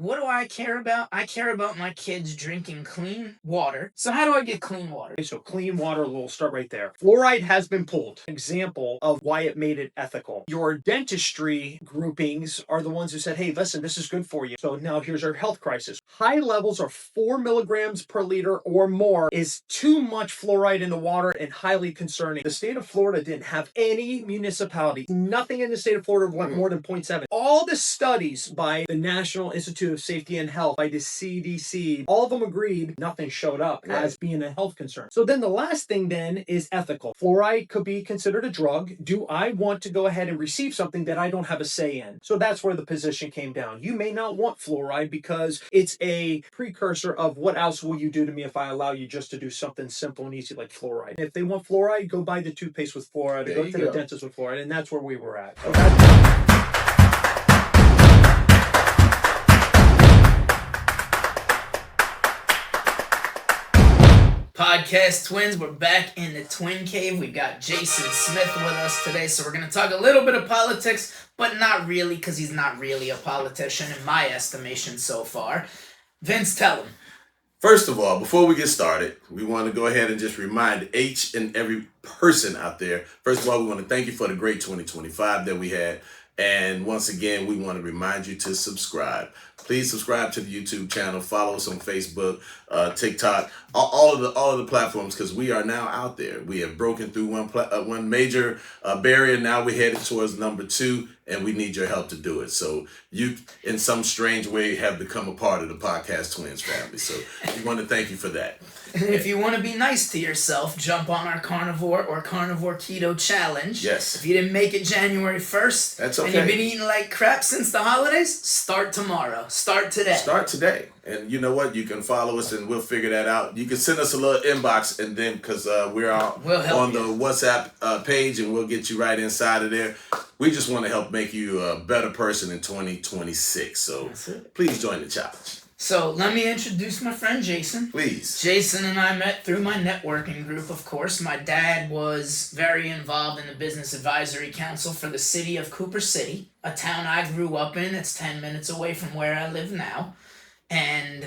what do I care about? I care about my kids drinking clean water. So how do I get clean water? Okay, so clean water, we'll start right there. Fluoride has been pulled. Example of why it made it ethical. Your dentistry groupings are the ones who said, hey, listen, this is good for you. So now here's our health crisis. High levels of 4 milligrams per liter or more is too much fluoride in the water and highly concerning. The state of Florida didn't have any municipality. Nothing in the state of Florida went more than 0.7. All the studies by the National Institute of Safety and Health, by the CDC, all of them agreed nothing showed up as being a health concern. So then the last thing then is ethical. Fluoride could be considered a drug. Do I want to go ahead and receive something that I don't have a say in? So that's where the position came down. You may not want fluoride because it's a precursor of what else will you do to me if I allow you just to do something simple and easy like fluoride. If they want fluoride, go buy the toothpaste with fluoride, or go to the dentist with fluoride, and that's where we were at. Okay? Podcast twins, we're back in the Twin Cave. We've got Jason Smith with us today, so we're going to talk a little bit of politics, but not really, because he's not really a politician in my estimation so far. Vince, tell him. First of all, before we get started, we want to go ahead and just remind each and every person out there, first of all, we want to thank you for the great 2025 that we had. And once again, we want to remind you to subscribe. Please subscribe to the YouTube channel. Follow us on Facebook, TikTok, all of the platforms, because we are now out there. We have broken through one major barrier. Now we're headed towards number 2, and we need your help to do it. So you, in some strange way, have become a part of the Podcast Twins family. So we want to thank you for that. If you want to be nice to yourself, jump on our carnivore or carnivore keto challenge. Yes. If you didn't make it January 1st, that's okay. And you've been eating like crap since the holidays, start tomorrow. Start today. Start today. And you know what? You can follow us and we'll figure that out. You can send us a little inbox, and then, because we're on the WhatsApp page, and we'll get you right inside of there. We just want to help make you a better person in 2026. So please join the challenge. So let me introduce my friend Jason. Please. Jason and I met through my networking group, of course. My dad was very involved in the Business Advisory Council for the city of Cooper City, a town I grew up in. It's 10 minutes away from where I live now. And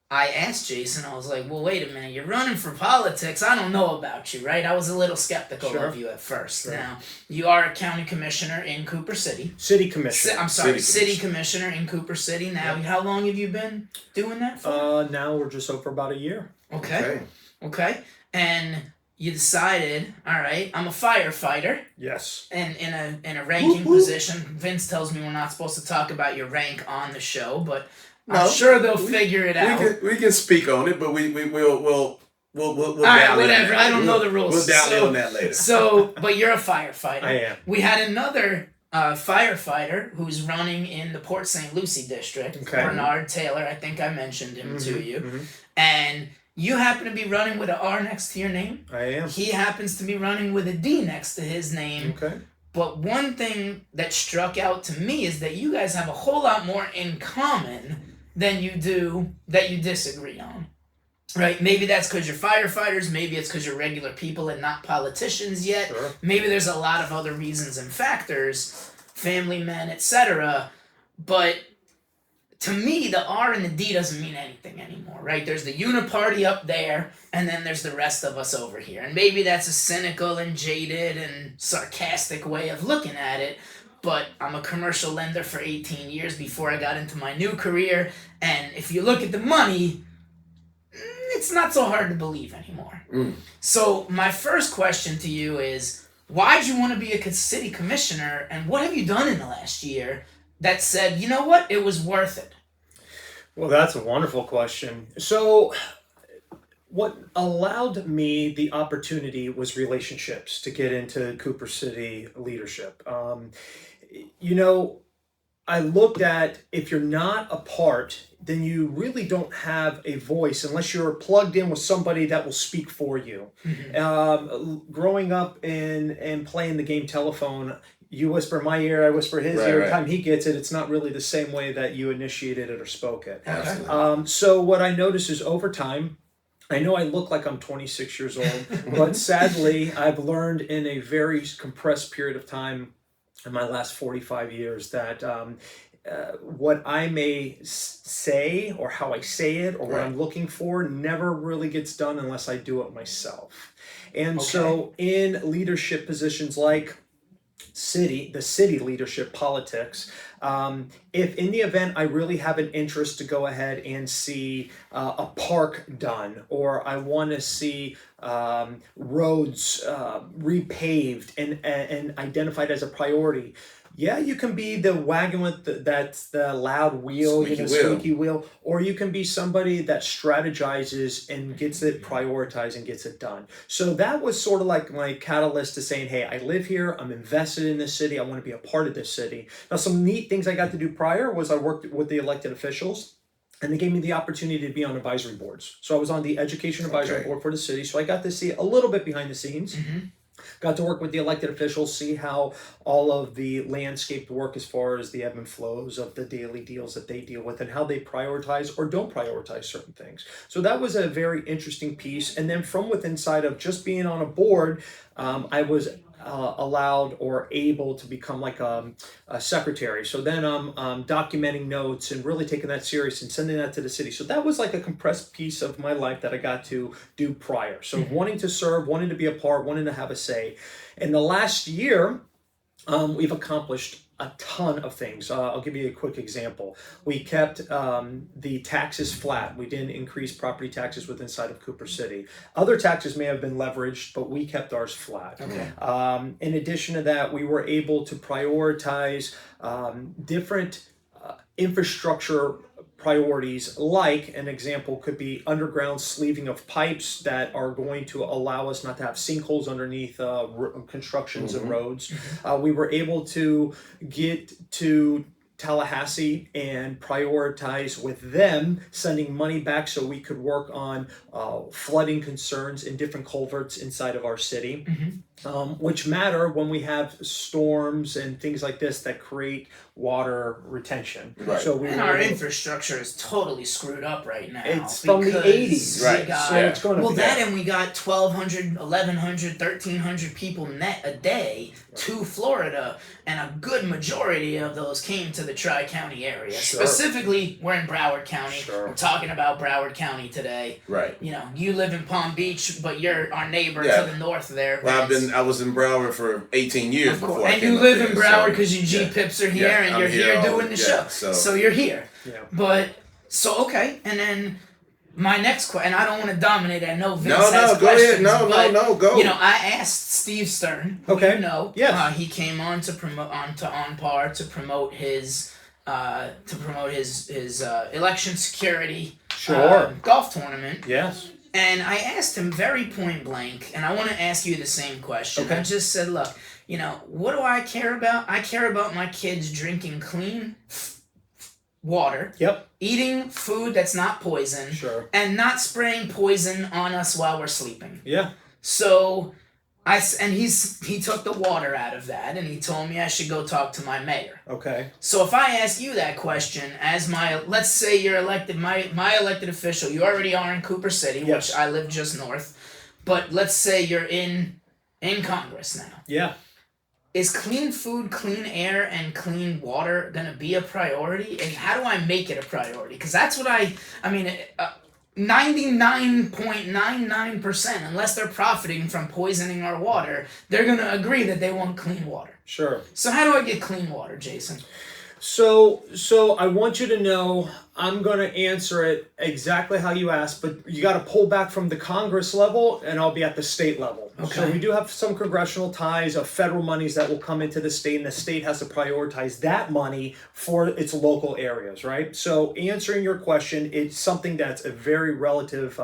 I asked Jason, I was like, well, wait a minute, you're running for politics. I don't know about you, right? I was a little skeptical of you at first. Sure. Now, you are a county commissioner in Cooper City. City commissioner. City commissioner in Cooper City. Now, how long have you been doing that for? Now we're just over about a year. Okay. And you decided, all right, I'm a firefighter. Yes. And in a ranking position. Vince tells me we're not supposed to talk about your rank on the show, but I'm sure they'll figure it out. We can speak on it, but we'll all right, whatever. I don't know the rules. We'll down on that later. But you're a firefighter. I am. We had another firefighter who's running in the Port St. Lucie district. Okay. Bernard Taylor. I think I mentioned him to you. Mm-hmm. And you happen to be running with an R next to your name. I am. He happens to be running with a D next to his name. Okay. But one thing that struck out to me is that you guys have a whole lot more in common than you do that you disagree on. Right? Maybe that's because you're firefighters. Maybe it's because you're regular people and not politicians yet. Sure. Maybe there's a lot of other reasons and factors, family men, etc. But to me, the R and the D doesn't mean anything anymore, right? There's the uniparty up there, and then there's the rest of us over here. And maybe that's a cynical and jaded and sarcastic way of looking at it, but I'm a commercial lender for 18 years before I got into my new career, and if you look at the money, it's not so hard to believe anymore. So my first question to you is, why'd you want to be a city commissioner, and what have you done in the last year that said, you know what, it was worth it? Well, that's a wonderful question. So what allowed me the opportunity was relationships to get into Cooper City leadership. I looked at, if you're not a part, then you really don't have a voice unless you're plugged in with somebody that will speak for you. Mm-hmm. Growing up and playing the game telephone, you whisper my ear, I whisper his ear. Every time he gets it, it's not really the same way that you initiated it or spoke it. So what I noticed is over time, I know I look like I'm 26 years old, but sadly, I've learned in a very compressed period of time in my last 45 years that what I may say or how I say it or what Right. I'm looking for never really gets done unless I do it myself. And Okay. so in leadership positions like the city leadership politics, if in the event I really have an interest to go ahead and see a park done, or I want to see roads repaved and identified as a priority, yeah, you can be the wagon with that's the loud wheel, Squeaky wheel. squeaky wheel, or you can be somebody that strategizes and gets it prioritized and gets it done. So that was sort of like my catalyst to saying, hey, I live here, I'm invested in this city, I want to be a part of this city. Now, some neat things I got to do prior was I worked with the elected officials. And they gave me the opportunity to be on advisory boards. So I was on the education advisory Okay. board for the city. So I got to see a little bit behind the scenes. Mm-hmm. Got to work with the elected officials, see how all of the landscaped work as far as the ebb and flows of the daily deals that they deal with and how they prioritize or don't prioritize certain things. So that was a very interesting piece. And then from within side of just being on a board, I was allowed or able to become like a secretary. So then I'm documenting notes and really taking that serious and sending that to the city. So that was like a compressed piece of my life that I got to do prior. So wanting to serve, wanting to be a part, wanting to have a say. In the last year, we've accomplished a ton of things. I'll give you a quick example. We kept the taxes flat. We didn't increase property taxes within inside of Cooper City. Other taxes may have been leveraged, but we kept ours flat. Okay. In addition to that, we were able to prioritize different infrastructure priorities, like an example could be underground sleeving of pipes that are going to allow us not to have sinkholes underneath constructions and roads. We were able to get to Tallahassee and prioritize with them sending money back so we could work on flooding concerns in different culverts inside of our city. Which matter when we have storms and things like this that create water retention. Right. So And our infrastructure is totally screwed up right now. It's from the 80s. we Right. got- So it's going to well, be that and we got 1,200, 1,100, 1,300 people net a day to Florida, and a good majority of those came to the Tri-County area. Sure. Specifically, we're in Broward County. Sure. We're talking about Broward County today. Right. You know, you live in Palm Beach, but you're our neighbor Yeah. to the north there. Well, I was in Broward for 18 years Of before course. I And came you up live there, in Broward so, because your yeah. G-Pips are here Yeah, and I'm you're here all- doing the show. So you're here. Yeah. But, so okay, and then my next question, and I don't want to dominate, I know Vince No, has go questions, ahead. No, but, go. You know, I asked Steve Stern, who Okay. you know, Yes. he came on to promote, On Par to promote his election security Sure. golf tournament. Yes. And I asked him very point blank, and I want to ask you the same question. Okay. I just said, look, you know, what do I care about? I care about my kids drinking clean water, Yep. eating food that's not poison, Sure. and not spraying poison on us while we're sleeping. Yeah. So he took the water out of that, and he told me I should go talk to my mayor. Okay. So if I ask you that question as let's say you're elected, my elected official, you already are in Cooper City, Yes. which I live just north, but let's say you're in Congress now. Yeah. Is clean food, clean air, and clean water gonna be a priority? And how do I make it a priority? Because that's what I mean, 99.99%, unless they're profiting from poisoning our water, they're gonna agree that they want clean water. Sure. So how do I get clean water, Jason? So I want you to know I'm going to answer it exactly how you asked, but you got to pull back from the Congress level, and I'll be at the state level. Okay. So we do have some congressional ties of federal monies that will come into the state, and the state has to prioritize that money for its local areas, right? So answering your question, it's something that's a very relative,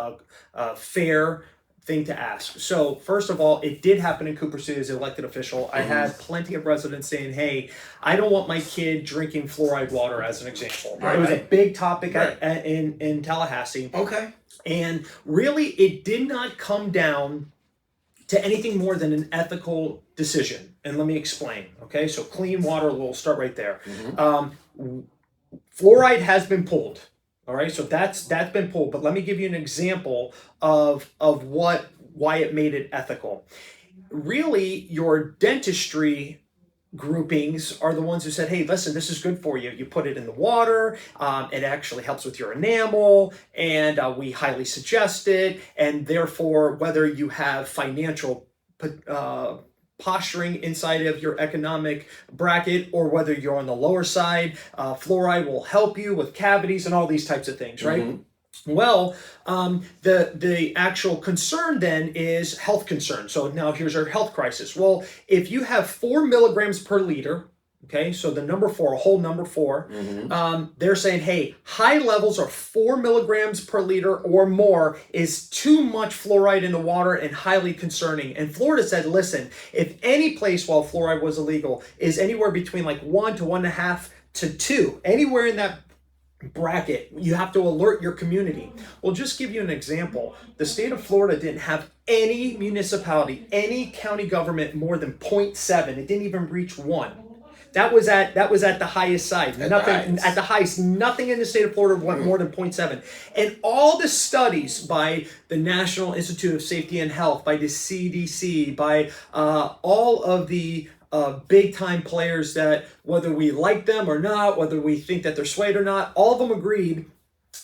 fair thing to ask. So first of all, it did happen in Cooper City as an elected official. I had plenty of residents saying, hey, I don't want my kid drinking fluoride water, as an example. Right. It was a big topic Right. in Tallahassee. Okay. And really, it did not come down to anything more than an ethical decision. And let me explain. Okay, so clean water, we'll start right there. Fluoride has been pulled. All right, so that's been pulled. But let me give you an example of why it made it ethical. Really, your dentistry groupings are the ones who said, hey, listen, this is good for you. You put it in the water. It actually helps with your enamel, and we highly suggest it. And therefore, whether you have financial posturing inside of your economic bracket or whether you're on the lower side, fluoride will help you with cavities and all these types of things, right? Mm-hmm. Well, the actual concern then is health concern. So now here's our health crisis. Well, if you have 4 milligrams per liter, okay, so the number 4, a whole number 4, they're saying, hey, high levels of 4 milligrams per liter or more is too much fluoride in the water and highly concerning. And Florida said, listen, if any place while fluoride was illegal is anywhere between like 1 to 1.5 to 2, anywhere in that bracket, you have to alert your community. Well, just give you an example. The state of Florida didn't have any municipality, any county government more than 0.7. It didn't even reach 1. That was at the highest side. At the highest, nothing in the state of Florida went more than 0.7. And all the studies by the National Institute of Safety and Health, by the CDC, by all of the big time players that whether we like them or not, whether we think that they're swayed or not, all of them agreed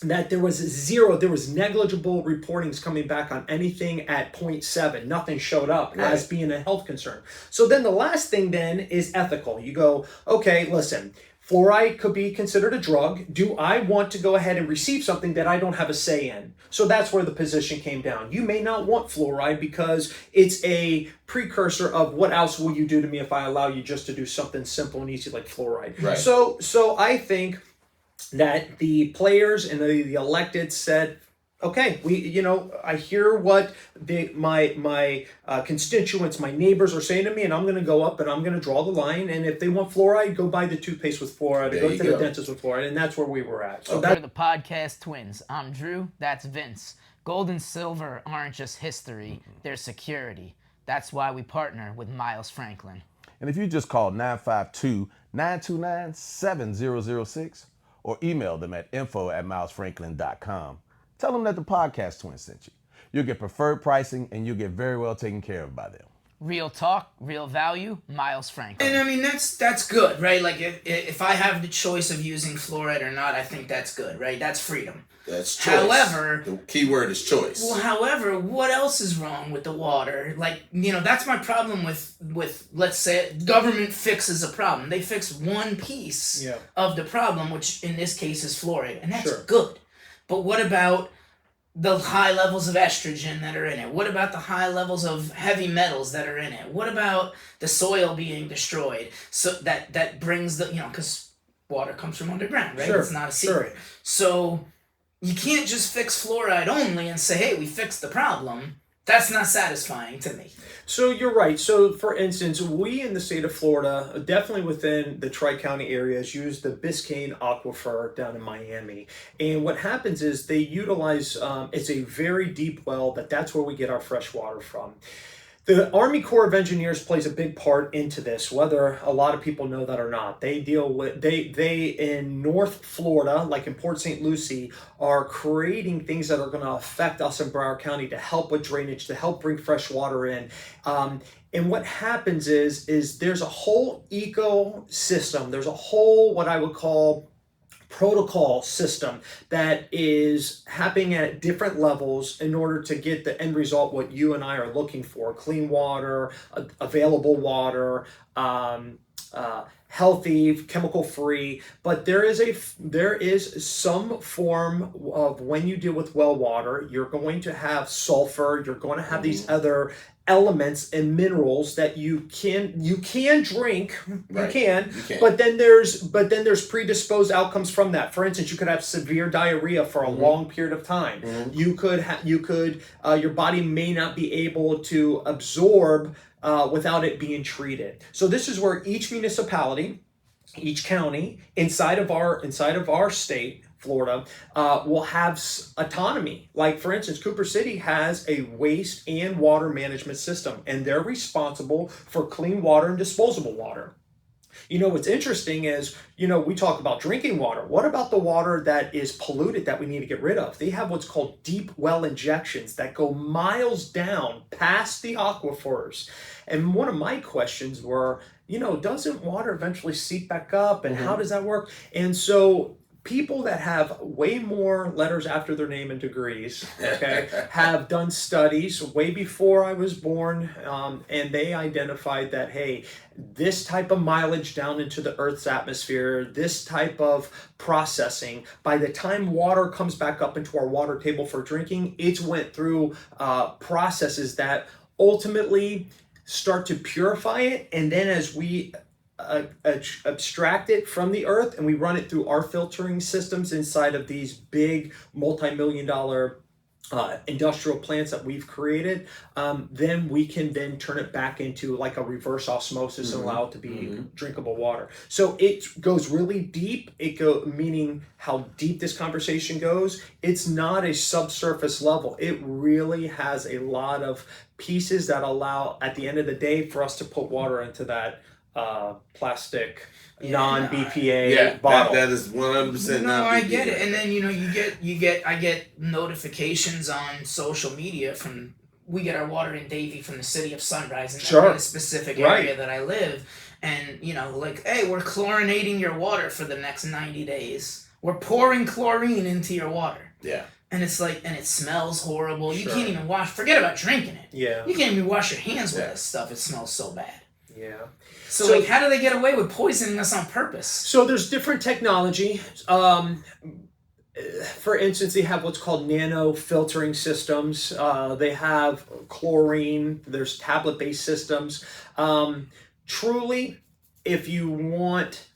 that there was negligible reportings coming back on anything at 0.7. Nothing showed up as being a health concern. So then the last thing then is ethical. You go, okay, listen, fluoride could be considered a drug. Do I want to go ahead and receive something that I don't have a say in? So that's where the position came down. You may not want fluoride because it's a precursor of what else will you do to me if I allow you just to do something simple and easy like fluoride. Right. So I think that the players and the elected said, okay, I hear what my constituents, my neighbors are saying to me, and I'm going to go up and I'm going to draw the line. And if they want fluoride, go buy the toothpaste with fluoride, or go to the dentist with fluoride, and that's where we were at. So that's the podcast twins. I'm Drew. That's Vince. Gold and silver aren't just history; they're security. That's why we partner with Miles Franklin. And if you just call 952-929-7006 or email them at info@milesfranklin.com. Tell them that the podcast twin sent you. You'll get preferred pricing and you'll get very well taken care of by them. Real talk, real value, Miles Franklin. And I mean, that's good, right? Like if I have the choice of using fluoride or not, I think that's good, right? That's freedom. That's choice. However, the key word is choice. Well, however, what else is wrong with the water? Like, that's my problem with let's say government fixes a problem. They fix one piece of the problem, which in this case is fluoride, and that's good. But what about the high levels of estrogen that are in it? What about the high levels of heavy metals that are in it? What about the soil being destroyed? So that brings the, because water comes from underground, right? It's not a secret. So you can't just fix fluoride only and say, hey, we fixed the problem. That's not satisfying to me. So you're right. So for instance, we in the state of Florida, definitely within the Tri-County areas, use the Biscayne Aquifer down in Miami. And what happens is they utilize, it's a very deep well, that's where we get our fresh water from. The Army Corps of Engineers plays a big part into this, whether a lot of people know that or not. They deal with, they in North Florida, like in Port St. Lucie, are creating things that are going to affect us in Broward County to help with drainage, to help bring fresh water in. And what happens is there's a whole ecosystem, there's a whole, what I would call, protocol system that is happening at different levels in order to get the end result what you and I are looking for: clean water, available water, healthy, chemical free. But there is some form of, when you deal with well water, you're going to have sulfur, you're going to have these other elements and minerals that you can drink. Right. You can. But then there's predisposed outcomes from that. For instance, you could have severe diarrhea for a long period of time. You could your body may not be able to absorb without it being treated. So this is where each municipality, each county inside of our state, Florida, will have autonomy. Like, for instance, Cooper City has a waste and water management system, and they're responsible for clean water and disposable water. What's interesting is, we talk about drinking water. What about the water that is polluted that we need to get rid of? They have what's called deep well injections that go miles down past the aquifers. And one of my questions were, doesn't water eventually seep back up, and how does that work? And so people that have way more letters after their name and degrees, okay, have done studies way before I was born, and they identified that, hey, this type of mileage down into the Earth's atmosphere, this type of processing, by the time water comes back up into our water table for drinking, it's went through processes that ultimately start to purify it, and then as we abstract it from the earth and we run it through our filtering systems inside of these big multi-million dollar industrial plants that we've created, then we can then turn it back into like a reverse osmosis and allow it to be drinkable water. So it goes really deep. Meaning how deep this conversation goes. It's not a subsurface level. It really has a lot of pieces that allow, at the end of the day, for us to put water into that plastic non-BPA bottle. That is 100% No, non-BPA. I get it. And then I get notifications on social media from, we get our water in Davie from the city of Sunrise in a specific area that I live, and like, hey, we're chlorinating your water for the next 90 days. We're pouring chlorine into your water. Yeah. And it's like, and it smells horrible. You can't even forget about drinking it. Yeah. You can't even wash your hands with this stuff. It smells so bad. Yeah. So like, how do they get away with poisoning us on purpose? So there's different technology. For instance, they have what's called nano filtering systems. They have chlorine. There's tablet-based systems. Truly, if you want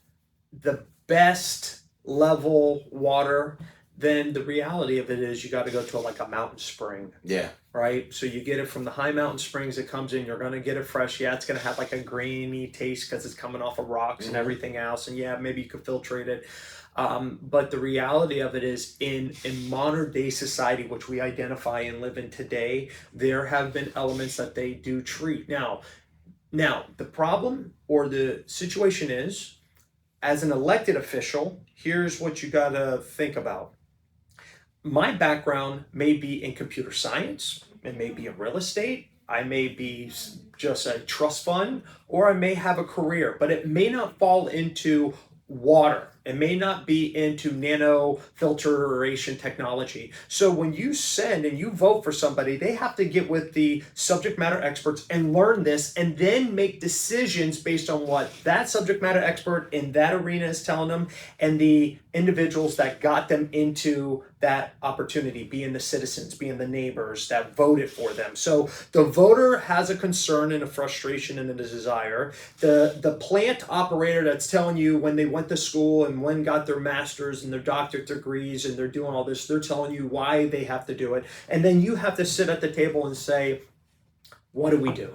the best level water, then the reality of it is you got to go to a mountain spring. Yeah. Right? So you get it from the high mountain springs. It comes in. You're going to get it fresh. Yeah, it's going to have like a grainy taste because it's coming off of rocks and everything else. And yeah, maybe you could filtrate it. But the reality of it is in modern day society, which we identify and live in today, there have been elements that they do treat. Now, the problem or the situation is, as an elected official, here's what you got to think about. My background may be in computer science, it may be in real estate, I may be just a trust fund, or I may have a career, but it may not fall into water. It may not be into nano filtration technology. So when you send and you vote for somebody, they have to get with the subject matter experts and learn this, and then make decisions based on what that subject matter expert in that arena is telling them, and the individuals that got them into that opportunity, being the citizens, being the neighbors that voted for them. So the voter has a concern and a frustration and a desire. The plant operator that's telling you when they went to school and when got their master's and their doctorate degrees and they're doing all this, they're telling you why they have to do it. And then you have to sit at the table and say, what do we do?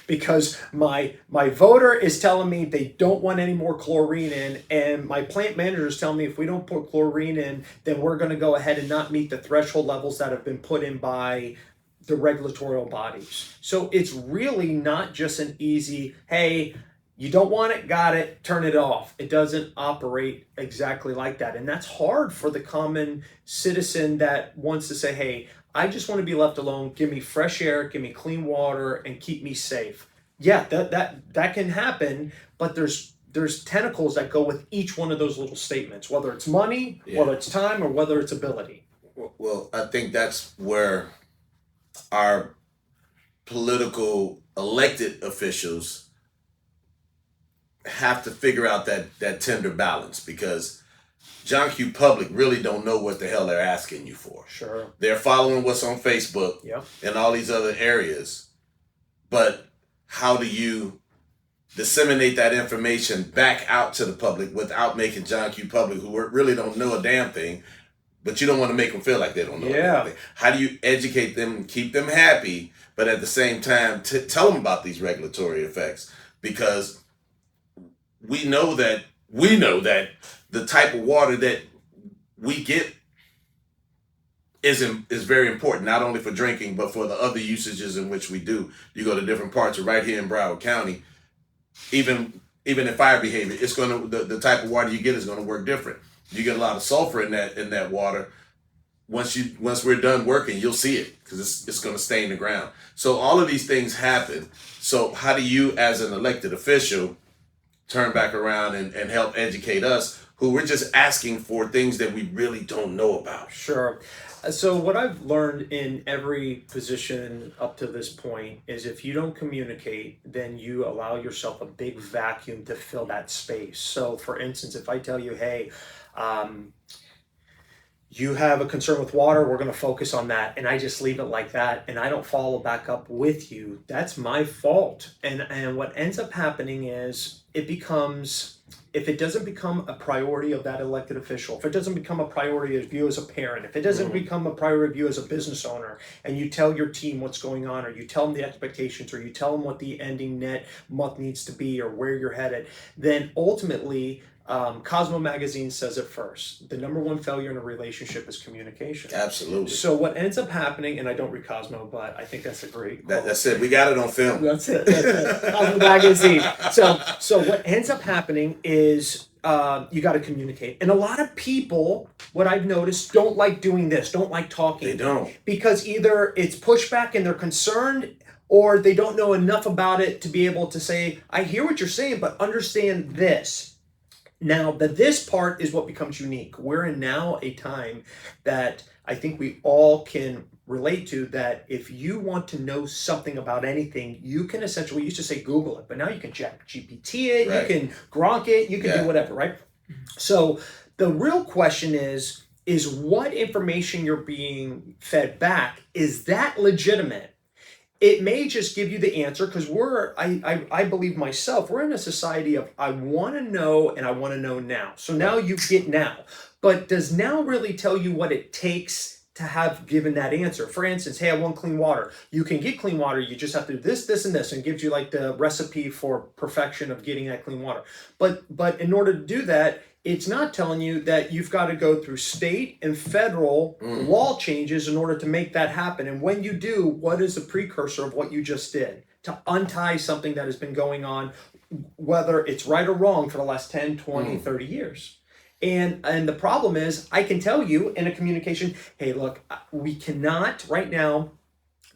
Because my voter is telling me they don't want any more chlorine in, and my plant manager is telling me if we don't put chlorine in, then we're going to go ahead and not meet the threshold levels that have been put in by the regulatory bodies. So it's really not just an easy, hey, you don't want it, got it, turn it off. It doesn't operate exactly like that. And that's hard for the common citizen that wants to say, hey, I just want to be left alone. Give me fresh air, give me clean water, and keep me safe. Yeah, that can happen, but there's tentacles that go with each one of those little statements, whether it's money, whether it's time, or whether it's ability. Well, I think that's where our political elected officials have to figure out that tender balance, because John Q. Public really don't know what the hell they're asking you for. Sure. They're following what's on Facebook and all these other areas. But how do you disseminate that information back out to the public without making John Q. Public, who really don't know a damn thing, but you don't want to make them feel like they don't know a damn thing? How do you educate them and keep them happy, but at the same time tell them about these regulatory effects? Because we know that the type of water that we get is very important, not only for drinking, but for the other usages in which we do. You go to different parts of right here in Broward County, even in fire behavior, it's gonna the type of water you get is gonna work different. You get a lot of sulfur in that water. Once we're done working, you'll see it because it's gonna stain the ground. So all of these things happen. So how do you, as an elected official, turn back around and help educate us who we're just asking for things that we really don't know about. Sure. So what I've learned in every position up to this point is if you don't communicate, then you allow yourself a big vacuum to fill that space. So for instance, if I tell you, hey, you have a concern with water, we're going to focus on that, and I just leave it like that, and I don't follow back up with you, that's my fault. And what ends up happening is it becomes, if it doesn't become a priority of that elected official, if it doesn't become a priority of you as a parent, if it doesn't become a priority of you as a business owner, and you tell your team what's going on, or you tell them the expectations, or you tell them what the ending net month needs to be, or where you're headed, then ultimately, Cosmo Magazine says it first. The number one failure in a relationship is communication. Absolutely. So what ends up happening, and I don't read Cosmo, but I think that's a great quote. That's it. We got it on film. That's it. Cosmo Magazine. So what ends up happening is you got to communicate. And a lot of people, what I've noticed, don't like doing this, don't like talking. They don't. Because either it's pushback and they're concerned, or they don't know enough about it to be able to say, I hear what you're saying, but understand this. Now, this part is what becomes unique. We're in now a time that I think we all can relate to, that if you want to know something about anything, you can essentially, we used to say Google it, but now you can Chat GPT it, right. You can Gronk it, you can do whatever, right? So the real question is what information you're being fed back, is that legitimate? It may just give you the answer, because I believe myself, we're in a society of I want to know and I want to know now. So now you get now. But does now really tell you what it takes to have given that answer? For instance, hey, I want clean water. You can get clean water. You just have to do this, this, and this, and gives you like the recipe for perfection of getting that clean water. But in order to do that, it's not telling you that you've got to go through state and federal law changes in order to make that happen. And when you do, what is the precursor of what you just did? To untie something that has been going on, whether it's right or wrong, for the last 10, 20, 30 years. And the problem is, I can tell you in a communication, hey, look, we cannot right now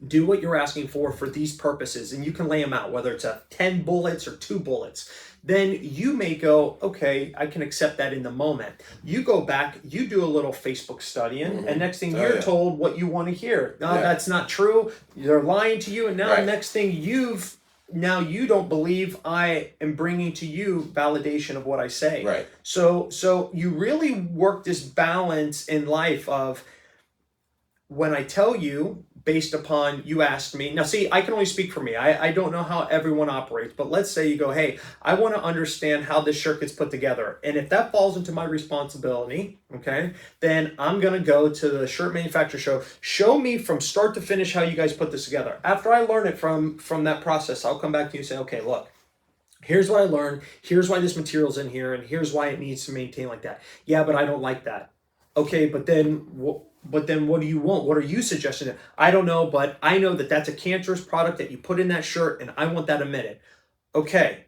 do what you're asking for these purposes. And you can lay them out, whether it's 10 bullets or 2 bullets. Then you may go, okay, I can accept that in the moment. You go back, you do a little Facebook studying, and next thing you're told what you want to hear. No, that's not true. They're lying to you. And now next thing you don't believe I am bringing to you validation of what I say. Right. So you really work this balance in life of, when I tell you, based upon you asked me. Now, see, I can only speak for me. I don't know how everyone operates, but let's say you go, hey, I want to understand how this shirt gets put together. And if that falls into my responsibility, okay, then I'm going to go to the shirt manufacturer show me from start to finish how you guys put this together. After I learn it from that process, I'll come back to you and say, okay, look, here's what I learned. Here's why this material's in here, and here's why it needs to maintain like that. Yeah, but I don't like that. Okay, but then what do you want? What are you suggesting? I don't know, but I know that that's a cancerous product that you put in that shirt, and I want that omitted. Okay.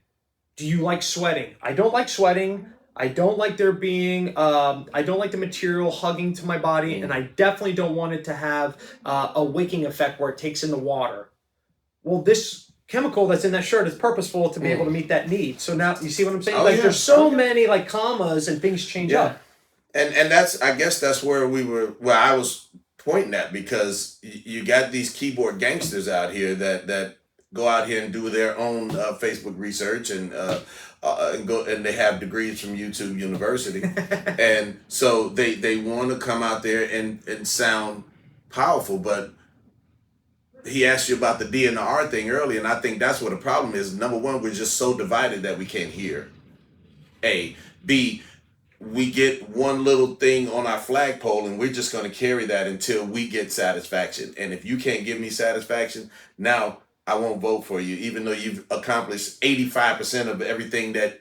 Do you like sweating? I don't like sweating. I don't like there being, I don't like the material hugging to my body, and I definitely don't want it to have a wicking effect where it takes in the water. Well, this chemical that's in that shirt is purposeful to be able to meet that need. So now, you see what I'm saying? There's so many like commas and things change up. And that's, I guess that's where I was pointing at, because you got these keyboard gangsters out here that go out here and do their own Facebook research and go, and they have degrees from YouTube University. And so they want to come out there and sound powerful, but he asked you about the D and the R thing earlier, and I think that's what the problem is. Number one, we're just so divided that we can't hear. A. B, we get one little thing on our flagpole and we're just going to carry that until we get satisfaction. And if you can't give me satisfaction, now I won't vote for you, even though you've accomplished 85% of everything that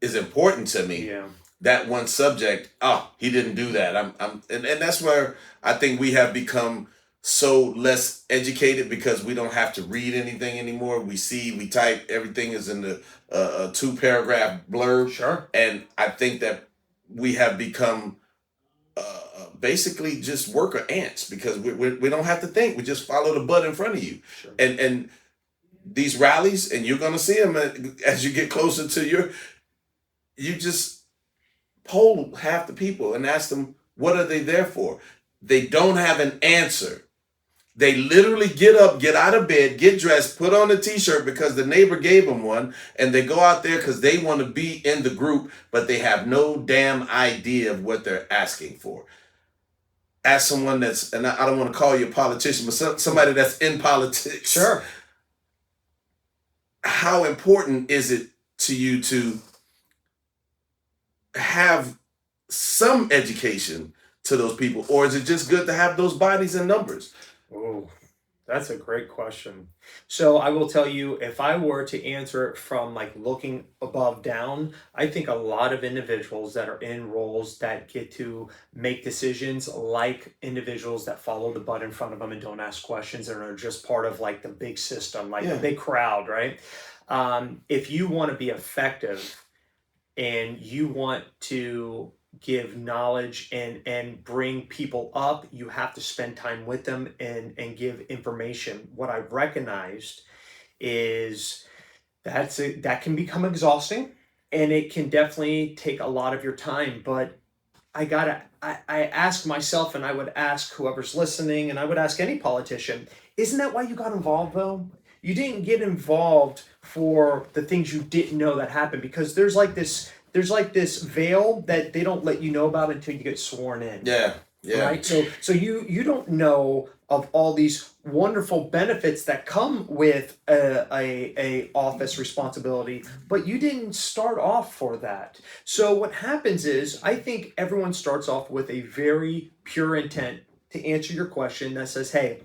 is important to me. Yeah. That one subject, he didn't do that. And that's where I think we have become so less educated, because we don't have to read anything anymore. We type, everything is in the 2-paragraph blurb. Sure. And I think that we have become basically just worker ants, because we don't have to think. We just follow the button in front of you. Sure. And these rallies, and you're going to see them as you get closer to you just poll half the people and ask them, what are they there for? They don't have an answer. They literally get up, get out of bed, get dressed, put on a t-shirt because the neighbor gave them one, and they go out there because they want to be in the group, but they have no damn idea of what they're asking for. As someone that's, and I don't want to call you a politician, but somebody that's in politics. Sure. How important is it to you to have some education to those people, or is it just good to have those bodies and numbers? Oh, that's a great question. So I will tell you, if I were to answer it from like looking above down, I think a lot of individuals that are in roles that get to make decisions, like individuals that follow the butt in front of them and don't ask questions and are just part of like the big system, like the big crowd, right? If you want to be effective and you want to give knowledge and bring people up, you have to spend time with them and give information. What I've recognized is that can become exhausting, and it can definitely take a lot of your time. But I ask myself, and I would ask whoever's listening, and I would ask any politician, isn't that why you got involved though? You didn't get involved for the things you didn't know that happened, because there's like this veil that they don't let you know about until you get sworn in. Yeah. Right. So you don't know of all these wonderful benefits that come with a office responsibility, but you didn't start off for that. So what happens is, I think everyone starts off with a very pure intent to answer your question that says, hey,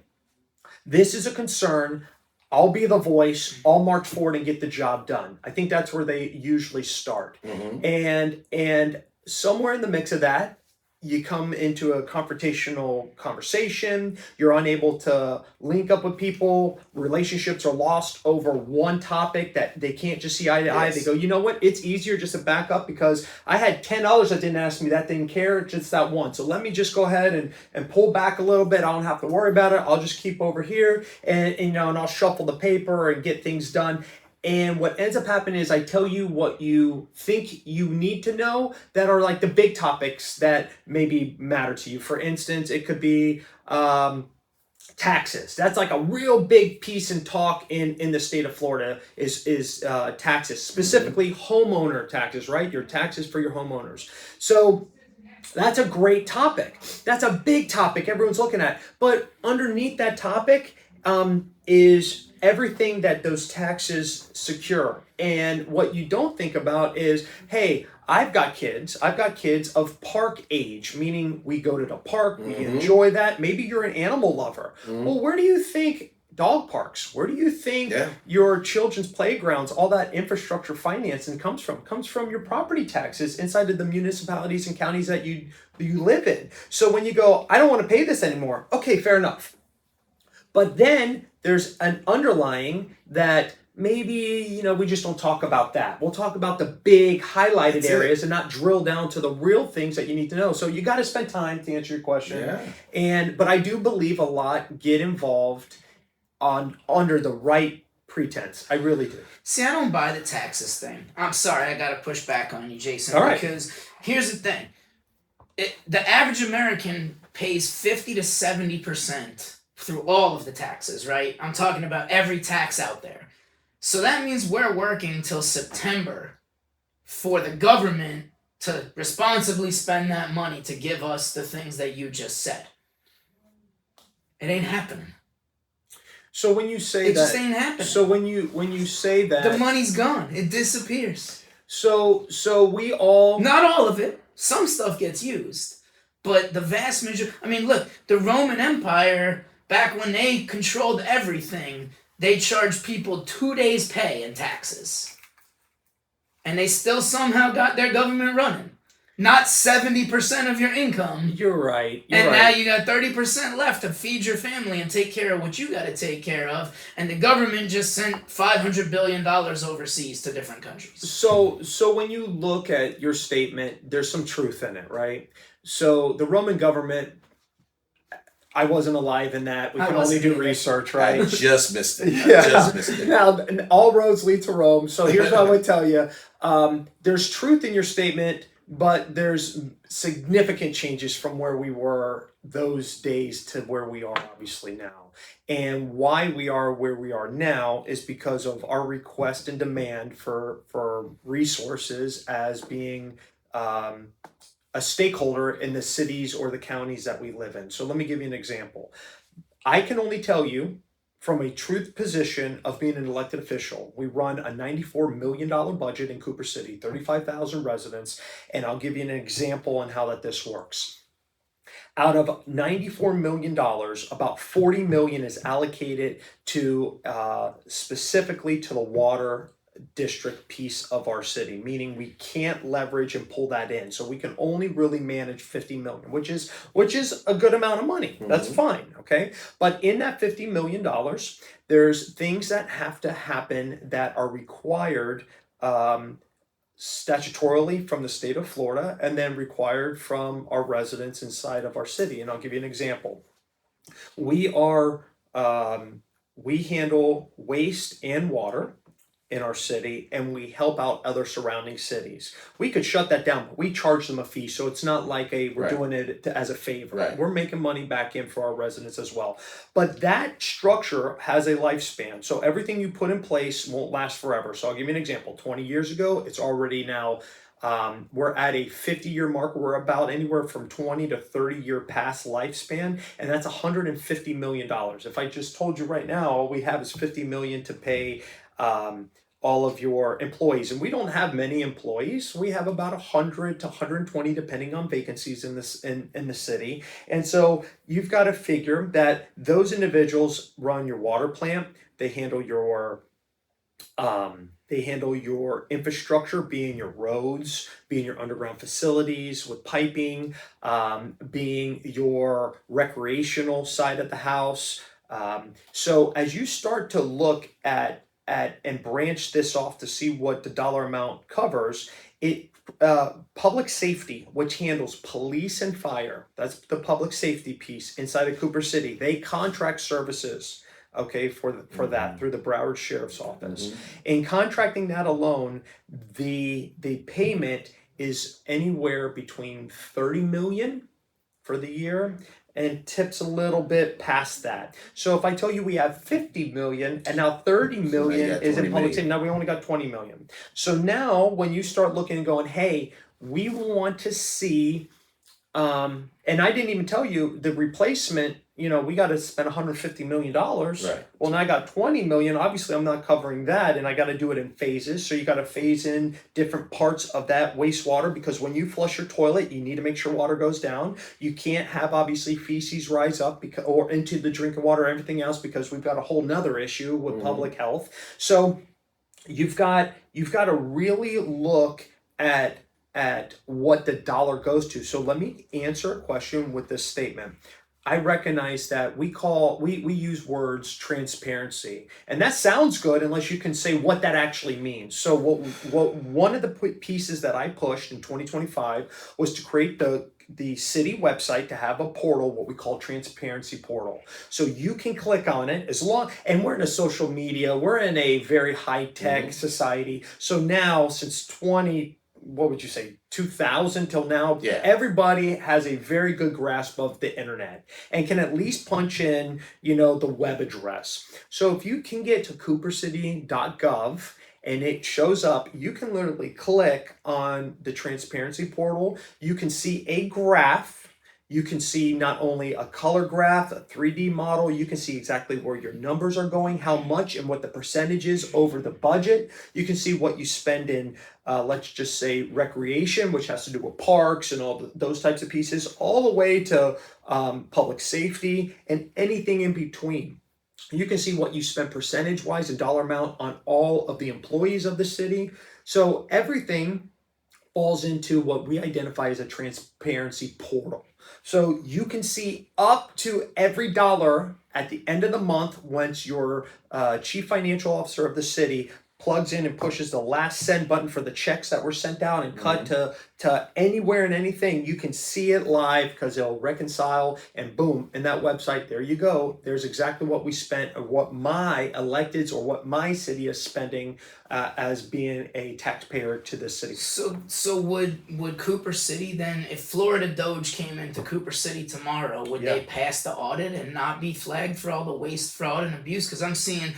this is a concern. I'll be the voice. I'll march forward and get the job done. I think that's where they usually start. Mm-hmm. And somewhere in the mix of that, you come into a confrontational conversation. You're unable to link up with people. Relationships are lost over one topic that they can't just see eye to eye. They go, you know what? It's easier just to back up because I had $10 that didn't ask me, that didn't care, just that one. So let me just go ahead and pull back a little bit. I don't have to worry about it. I'll just keep over here and I'll shuffle the paper and get things done. And what ends up happening is I tell you what you think you need to know that are like the big topics that maybe matter to you. For instance, it could be taxes. That's like a real big piece in talk in the state of Florida is taxes, specifically homeowner taxes, right? Your taxes for your homeowners. So that's a great topic. That's a big topic everyone's looking at. But underneath that topic is everything that those taxes secure. And what you don't think about is, hey, I've got kids of park age, meaning we go to the park, we enjoy that. Maybe you're an animal lover. Well, where do you think dog parks, where do you think your children's playgrounds, all that infrastructure financing comes from? Comes from your property taxes inside of the municipalities and counties that you live in. So when you go, I don't want to pay this anymore. Okay, fair enough. But then there's an underlying that maybe, we just don't talk about that. We'll talk about the big highlighted areas and not drill down to the real things that you need to know. So you got to spend time to answer your question. Yeah. But I do believe a lot get involved under the right pretense. I really do. See, I don't buy the taxes thing. I'm sorry, I got to push back on you, Jason. All right. Because here's the thing. The average American pays 50 to 70% through all of the taxes, right? I'm talking about every tax out there. So that means we're working till September for the government to responsibly spend that money to give us the things that you just said. It ain't happening. So when you say it just ain't happening. So when you say that, the money's gone. It disappears. So we all, not all of it. Some stuff gets used, but the vast majority. I mean, look, the Roman Empire, back when they controlled everything, they charged people 2 days' pay in taxes. And they still somehow got their government running. Not 70% of your income. You're right. Now you got 30% left to feed your family and take care of what you got to take care of. And the government just sent $500 billion overseas to different countries. So when you look at your statement, there's some truth in it, right? So the Roman government, I wasn't alive in that. We I can only wasn't do either. research, I right? just missed it. Yeah. I just missed it. Now, all roads lead to Rome. So here's what I would tell you. There's truth in your statement, but there's significant changes from where we were those days to where we are obviously now. And why we are where we are now is because of our request and demand for resources as being a stakeholder in the cities or the counties that we live in. So let me give you an example. I can only tell you from a truth position of being an elected official, we run a $94 million budget in Cooper City, 35,000 residents, and I'll give you an example on how this works. Out of $94 million, about $40 million is allocated to specifically to the water district piece of our city, meaning we can't leverage and pull that in. So we can only really manage 50 million, which is a good amount of money. That's fine, okay? But in that $50 million, there's things that have to happen that are required statutorily from the state of Florida and then required from our residents inside of our city. And I'll give you an example. We handle waste and water in our city, and we help out other surrounding cities. We could shut that down, but we charge them a fee, so it's not like we're doing it as a favor. Right. We're making money back in for our residents as well. But that structure has a lifespan, so everything you put in place won't last forever. So I'll give you an example. 20 years ago, it's already now we're at a 50-year mark. We're about anywhere from 20 to 30-year past lifespan, and that's $150 million. If I just told you right now, all we have is $50 million to pay all of your employees, and we don't have many employees. We have about 100 to 120 depending on vacancies in this in the city. And so you've got to figure that those individuals run your water plant, they handle your infrastructure, being your roads, being your underground facilities with piping, being your recreational side of the house. So as you start to look at and branch this off to see what the dollar amount covers, it public safety, which handles police and fire, that's the public safety piece inside of Cooper City. They contract services, okay, for that through the Broward Sheriff's Office. In contracting that alone, the payment is anywhere between 30 million for the year and tips a little bit past that. So if I tell you we have 50 million and now 30 million is in public safety, now we only got 20 million. So now when you start looking and going, hey, we want to see, and I didn't even tell you the replacement, we got to spend $150 million. Right. Well, now I got 20 million. Obviously, I'm not covering that, and I got to do it in phases. So you got to phase in different parts of that wastewater, because when you flush your toilet, you need to make sure water goes down. You can't have obviously feces rise up or into the drinking water or everything else, because we've got a whole nother issue with public health. So you've got to really look at what the dollar goes to. So let me answer a question with this statement. I recognize that we use words transparency, and that sounds good unless you can say what that actually means. So what one of the pieces that I pushed in 2025 was to create the city website to have a portal, what we call transparency portal. So you can click on it and we're in a social media, we're in a very high tech society. So now since 2000 till now, everybody has a very good grasp of the internet and can at least punch in, the web address. So if you can get to coopercity.gov and it shows up, you can literally click on the transparency portal. You can see a graph. You can see not only a color graph, a 3D model, you can see exactly where your numbers are going, how much and what the percentage is over the budget. You can see what you spend in, let's just say recreation, which has to do with parks and all those types of pieces, all the way to public safety and anything in between. You can see what you spend percentage-wise and dollar amount on all of the employees of the city. So everything falls into what we identify as a transparency portal. So you can see up to every dollar at the end of the month once your chief financial officer of the city plugs in and pushes the last send button for the checks that were sent out and cut to anywhere and anything. You can see it live because it'll reconcile, and boom, in that website, there you go. There's exactly what we spent, or what my electeds or what my city is spending as being a taxpayer to this city. So would Cooper City then, if Florida Doge came into Cooper City tomorrow, would they pass the audit and not be flagged for all the waste, fraud, and abuse? Because I'm seeing,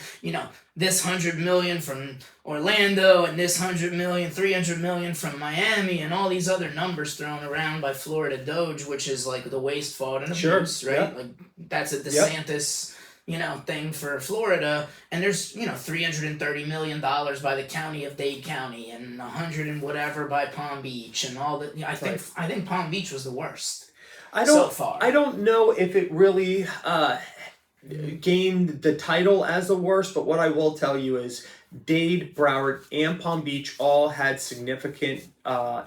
this 100 million from Orlando and this 100 million, 300 million from Miami, and all these other numbers thrown around by Florida Doge, which is like the waste, fraud, and abuse, right? Yeah. Like that's a DeSantis. Thing for Florida, and there's $330 million by the county of Dade County, and 100 and whatever by Palm Beach, and all that. I think Palm Beach was the worst so far. I don't know if it really gained the title as the worst, but what I will tell you is Dade, Broward, and Palm Beach all had significant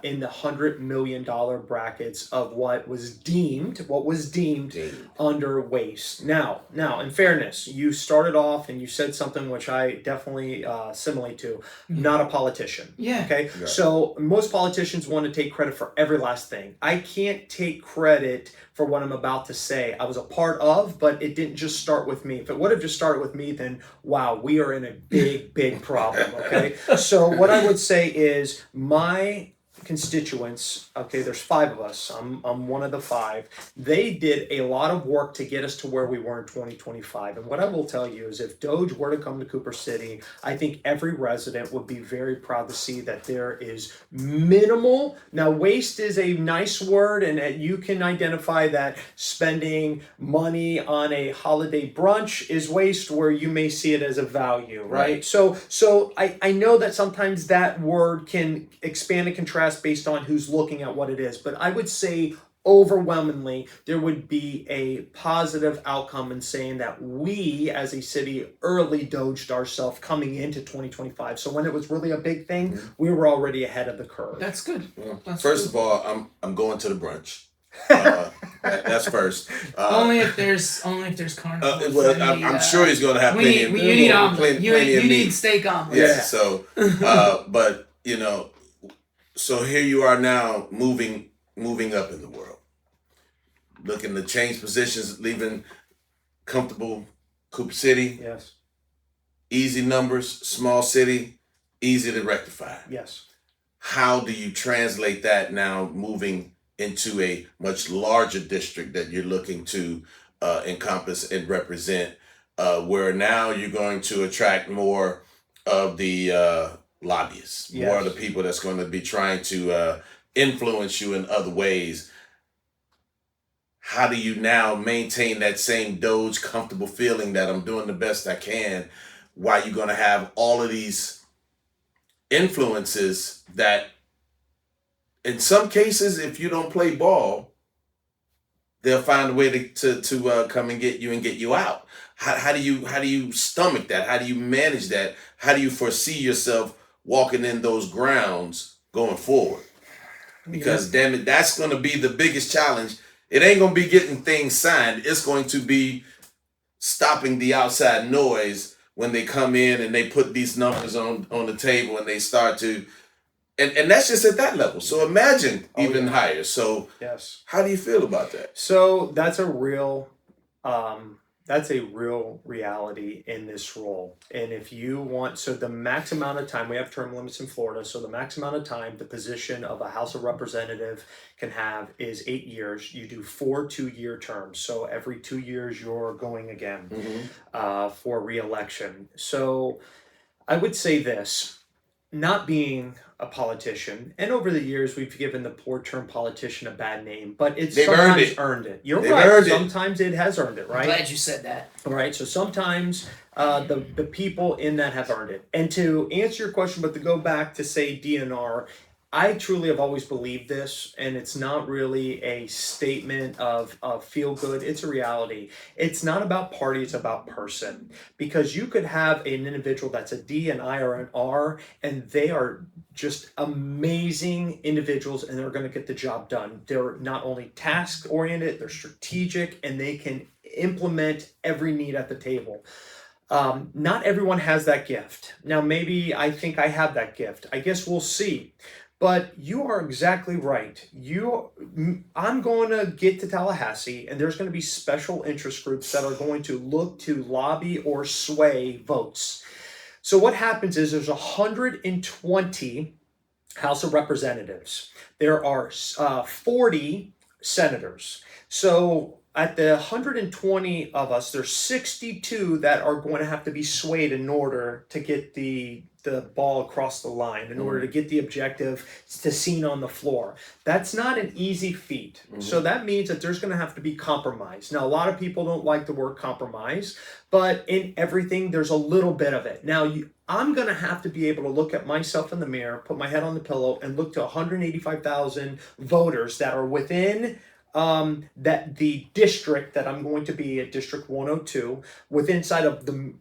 in the $100 million brackets of what was deemed under waste. Now, in fairness, you started off and you said something which I definitely assimilate to. Not a politician. Yeah. Okay. Yeah. So most politicians want to take credit for every last thing. I can't take credit for what I'm about to say. I was a part of, but it didn't just start with me. If it would have just started with me, then wow, we are in a big problem. Okay. So what I would say is my constituents, okay, there's 5 of us. I'm one of the 5. They did a lot of work to get us to where we were in 2025. And what I will tell you is if Doge were to come to Cooper City, I think every resident would be very proud to see that there is minimal. Now, waste is a nice word, and you can identify that spending money on a holiday brunch is waste, where you may see it as a value, right? So I know that sometimes that word can expand and contrast based on who's looking at what it is, but I would say overwhelmingly there would be a positive outcome in saying that we as a city early doged ourselves coming into 2025. So when it was really a big thing, we were already ahead of the curve. That's good. First of all, I'm going to the brunch. That's first. Only if there's carnival. Well, I'm sure he's going to have plenty. You need omelet. You need steak omelet. Yeah. So, but so here you are now moving up in the world, looking to change positions, leaving comfortable Cooper City. Yes. Easy numbers, small city, easy to rectify. Yes. How do you translate that now moving into a much larger district that you're looking to encompass and represent, where now you're going to attract more of the lobbyists, more of the people that's going to be trying to influence you in other ways? How do you now maintain that same Doge comfortable feeling that I'm doing the best I can, while you're going to have all of these influences that in some cases, if you don't play ball, they'll find a way to come and get you out. How do you stomach that? How do you manage that? How do you foresee yourself walking in those grounds going forward? Because damn it, that's going to be the biggest challenge. It ain't going to be getting things signed. It's going to be stopping the outside noise when they come in and they put these numbers on the table and they start to, and that's just at that level. So imagine even higher. So how do you feel about that? So that's a real reality in this role. And if you want, so the max amount of time, we have term limits in Florida, so the max amount of time the position of a House of Representative can have is 8 years. You do 4 2-year terms. So every 2 years you're going again for re-election. So I would say this, not being a politician, and over the years we've given the poor term politician a bad name, but it's sometimes earned it. You're right. Sometimes it has earned it, right? I'm glad you said that. All right. So sometimes the people in that have earned it. And to answer your question, but to go back to say DNR, I truly have always believed this, and it's not really a statement of feel good. It's a reality. It's not about party, it's about person. Because you could have an individual that's a D, an I, or an R, and they are just amazing individuals, and they're going to get the job done. They're not only task-oriented, they're strategic, and they can implement every need at the table. Not everyone has that gift. Now, maybe I think I have that gift. I guess we'll see. But you are exactly right. I'm going to get to Tallahassee, and there's going to be special interest groups that are going to look to lobby or sway votes. So what happens is there's 120 House of Representatives. There are 40 senators. So at the 120 of us, there's 62 that are going to have to be swayed in order to get the ball across the line, in order to get the objective to seen on the floor. That's not an easy feat. So that means that there's going to have to be compromise. Now, a lot of people don't like the word compromise, but in everything, there's a little bit of it. Now, I'm going to have to be able to look at myself in the mirror, put my head on the pillow, and look to 185,000 voters that are within that the district that I'm going to be at, District 102, with inside of the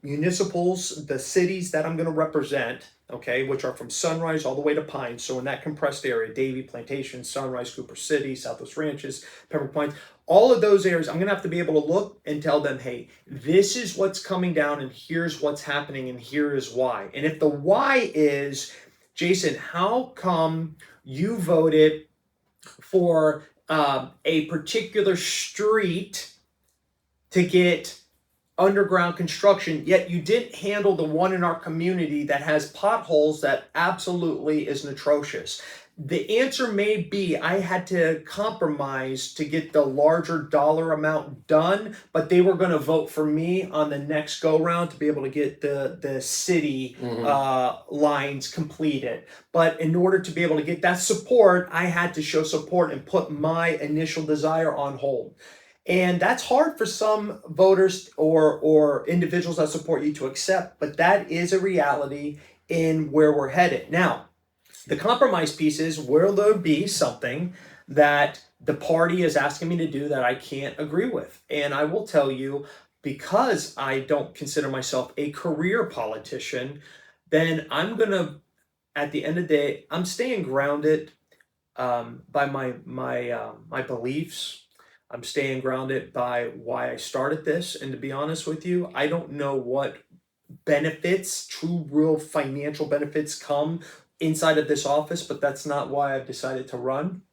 municipals, the cities that I'm going to represent, okay, which are from Sunrise all the way to Pines. So in that compressed area, Davie, Plantation, Sunrise, Cooper City, Southwest Ranches, Pembroke Pines, all of those areas, I'm going to have to be able to look and tell them, hey, this is what's coming down and here's what's happening and here is why. And if the why is, Jason, how come you voted for a particular street to get underground construction, yet you didn't handle the one in our community that has potholes that absolutely is atrocious? The answer may be I had to compromise to get the larger dollar amount done, but they were going to vote for me on the next go round to be able to get the city lines completed. But in order to be able to get that support, I had to show support and put my initial desire on hold. And that's hard for some voters or individuals that support you to accept, but that is a reality in where we're headed. Now, the compromise piece is, will there be something that the party is asking me to do that I can't agree with? And I will tell you, because I don't consider myself a career politician, then I'm going to, at the end of the day, I'm staying grounded by my beliefs. I'm staying grounded by why I started this. And to be honest with you, I don't know what benefits, true, real financial benefits come inside of this office, but that's not why I've decided to run.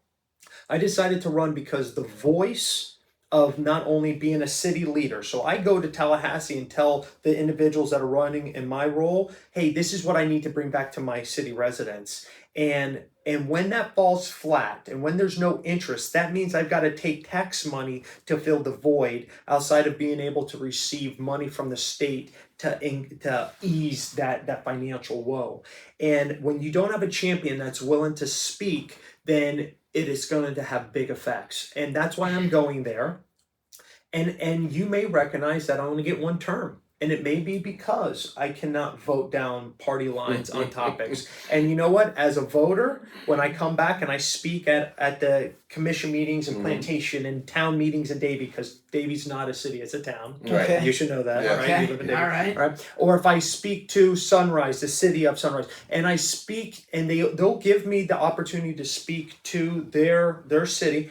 I decided to run because the voice of not only being a city leader, so I go to Tallahassee and tell the individuals that are running in my role, hey, this is what I need to bring back to my city residents. And when that falls flat and when there's no interest, that means I've got to take tax money to fill the void outside of being able to receive money from the state to ease that financial woe. And when you don't have a champion that's willing to speak, then it is going to have big effects. And that's why I'm going there. And you may recognize that I only get one term. And it may be because I cannot vote down party lines on topics. And you know what? As a voter, when I come back and I speak at the commission meetings and Plantation and town meetings in Davie, because Davie's not a city, it's a town. Okay. You should know that, Yeah. right? Okay. You live in Davie. All right. Right? Or if I speak to Sunrise, the city of Sunrise, and I speak, and they'll give me the opportunity to speak to their city,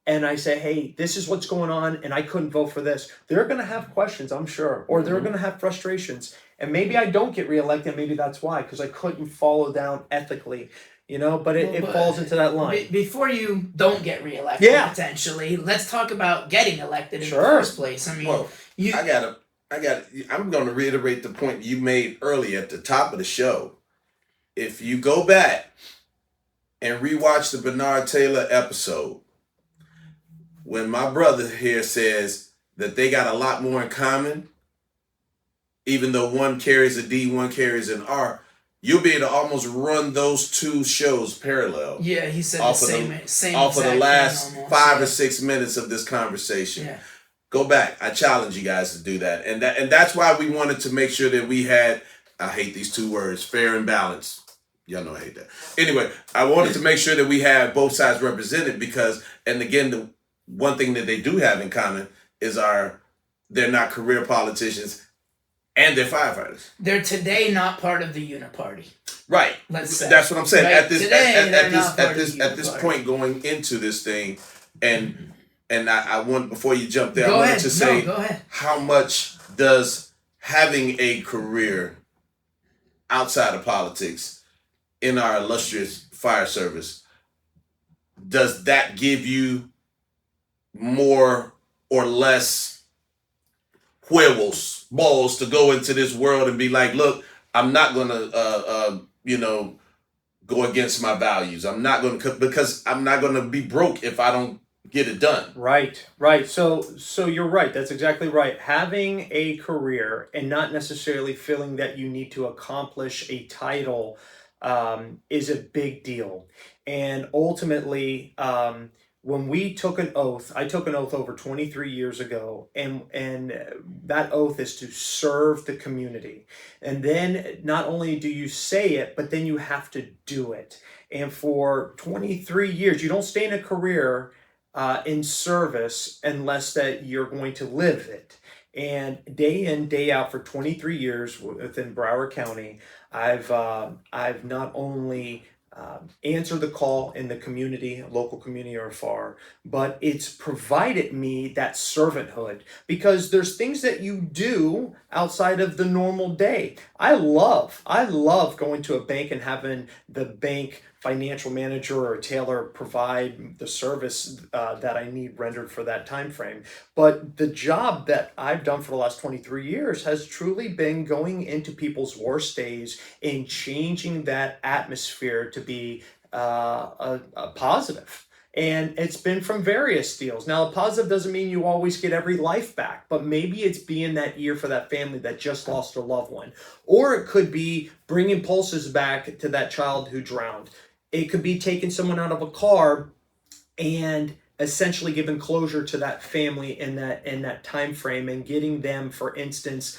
and I say, hey, this is what's going on, and I couldn't vote for this. They're going to have questions, I'm sure, or they're going to have frustrations. And maybe I don't get reelected, maybe that's why, because I couldn't follow down ethically, but it falls into that line. Before you don't get reelected, Yeah. potentially, let's talk about getting elected in Sure. the first place. I mean, Well, I'm going to reiterate the point you made earlier at the top of the show. If you go back and rewatch the Bernard Taylor episode, when my brother here says that they got a lot more in common, even though one carries a D, one carries an R, you'll be able to almost run those two shows parallel. yeah, he said Off the of same off of the exact last thing almost, 5 yeah. or 6 minutes of this conversation. Yeah. Go back. I challenge you guys to do that. And that's why we wanted to make sure that we had, I hate these two words, fair and balanced. Y'all know I hate that. Anyway, I wanted to make sure that we had both sides represented because, and again, the one thing that they do have in common is they're not career politicians and they're firefighters. They're today not part of the Uniparty. Right. Let's say. That's what I'm saying. Right. At this Today, they're not part of the at this Uniparty. point going into this thing, and I want, before you jump there, Go I wanted ahead. to say No, go ahead. how much does having a career outside of politics in our illustrious fire service, does that give you more or less huevos, balls to go into this world and be like, look, I'm not going to, go against my values. I'm not going to, because I'm not going to be broke if I don't get it done. Right. So you're right. That's exactly right. Having a career and not necessarily feeling that you need to accomplish a title is a big deal. And ultimately, when we took an oath, I took an oath over 23 years ago, and that oath is to serve the community. And then not only do you say it, but then you have to do it. And for 23 years, you don't stay in a career in service unless that you're going to live it. And day in, day out for 23 years within Broward County, I've not only answered the call in the community, local community or far, but it's provided me that servanthood, because there's things that you do outside of the normal day. I love going to a bank and having the bank financial manager or tailor provide the service that I need rendered for that time frame. But the job that I've done for the last 23 years has truly been going into people's worst days and changing that atmosphere to be a positive. And it's been from various deals. Now, a positive doesn't mean you always get every life back, but maybe it's being that ear for that family that just lost their loved one. Or it could be bringing pulses back to that child who drowned. It could be taking someone out of a car and essentially giving closure to that family in that time frame, and getting them, for instance,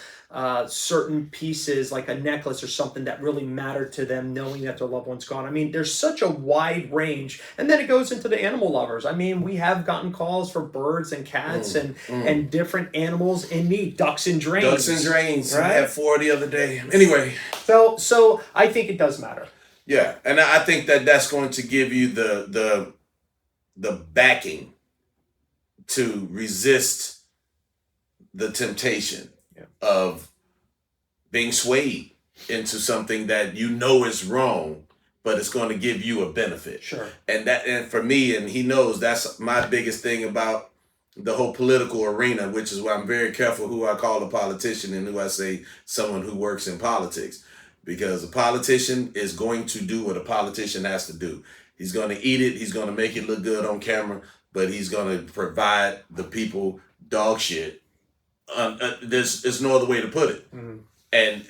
certain pieces like a necklace or something that really mattered to them, knowing that their loved one's gone. I mean, there's such a wide range. And then it goes into the animal lovers. I mean, we have gotten calls for birds and cats and different animals in need, ducks and drains. Ducks and drains. Right? I had 4 the other day. Anyway. So I think it does matter. Yeah, and I think that that's going to give you the backing to resist the temptation of being swayed into something that you know is wrong, but it's going to give you a benefit. Sure. And for me, and he knows, that's my biggest thing about the whole political arena, which is why I'm very careful who I call a politician and who I say someone who works in politics. Because a politician is going to do what a politician has to do. He's going to eat it. He's going to make it look good on camera, but he's going to provide the people dog shit. There's no other way to put it. Mm-hmm. And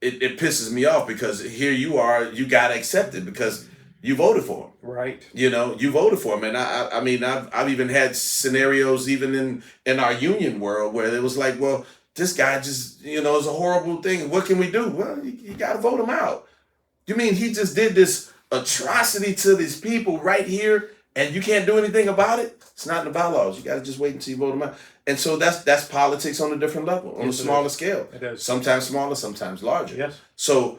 it pisses me off, because here you are, you got to accept it because you voted for him. Right. You voted for him. And I mean, I've even had scenarios even in our union world where it was like, well, this guy just, is a horrible thing. What can we do? Well, you got to vote him out. You mean he just did this atrocity to these people right here and you can't do anything about it? It's not in the bylaws. You got to just wait until you vote him out. And so that's politics on a different level, on a smaller scale. It is. Sometimes smaller, sometimes larger. Yes. So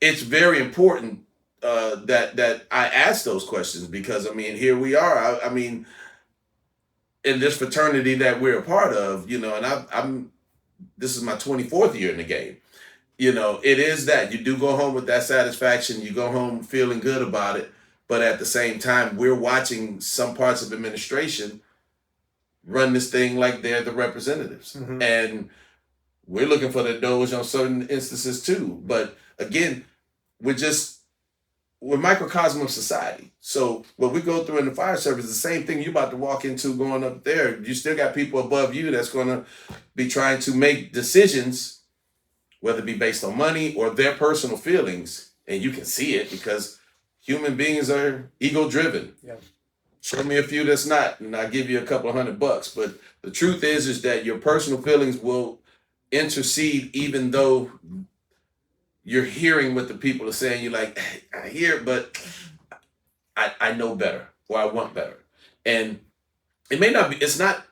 it's very important that I ask those questions, because, I mean, here we are. I mean, in this fraternity that we're a part of, and this is my 24th year in the game. It is that you do go home with that satisfaction. You go home feeling good about it. But at the same time, we're watching some parts of administration run this thing like they're the representatives. Mm-hmm. And we're looking for the Doge on certain instances too. But again, we're microcosm of society. So what we go through in the fire service is the same thing you're about to walk into going up there. You still got people above you that's going to be trying to make decisions, whether it be based on money or their personal feelings. And you can see it because human beings are ego-driven. Yeah. Show me a few that's not, and I'll give you a couple of $100. But the truth is that your personal feelings will intercede, even though you're hearing what the people are saying. You're like, I hear it, but I know better, or I want better. And it may not be, it's not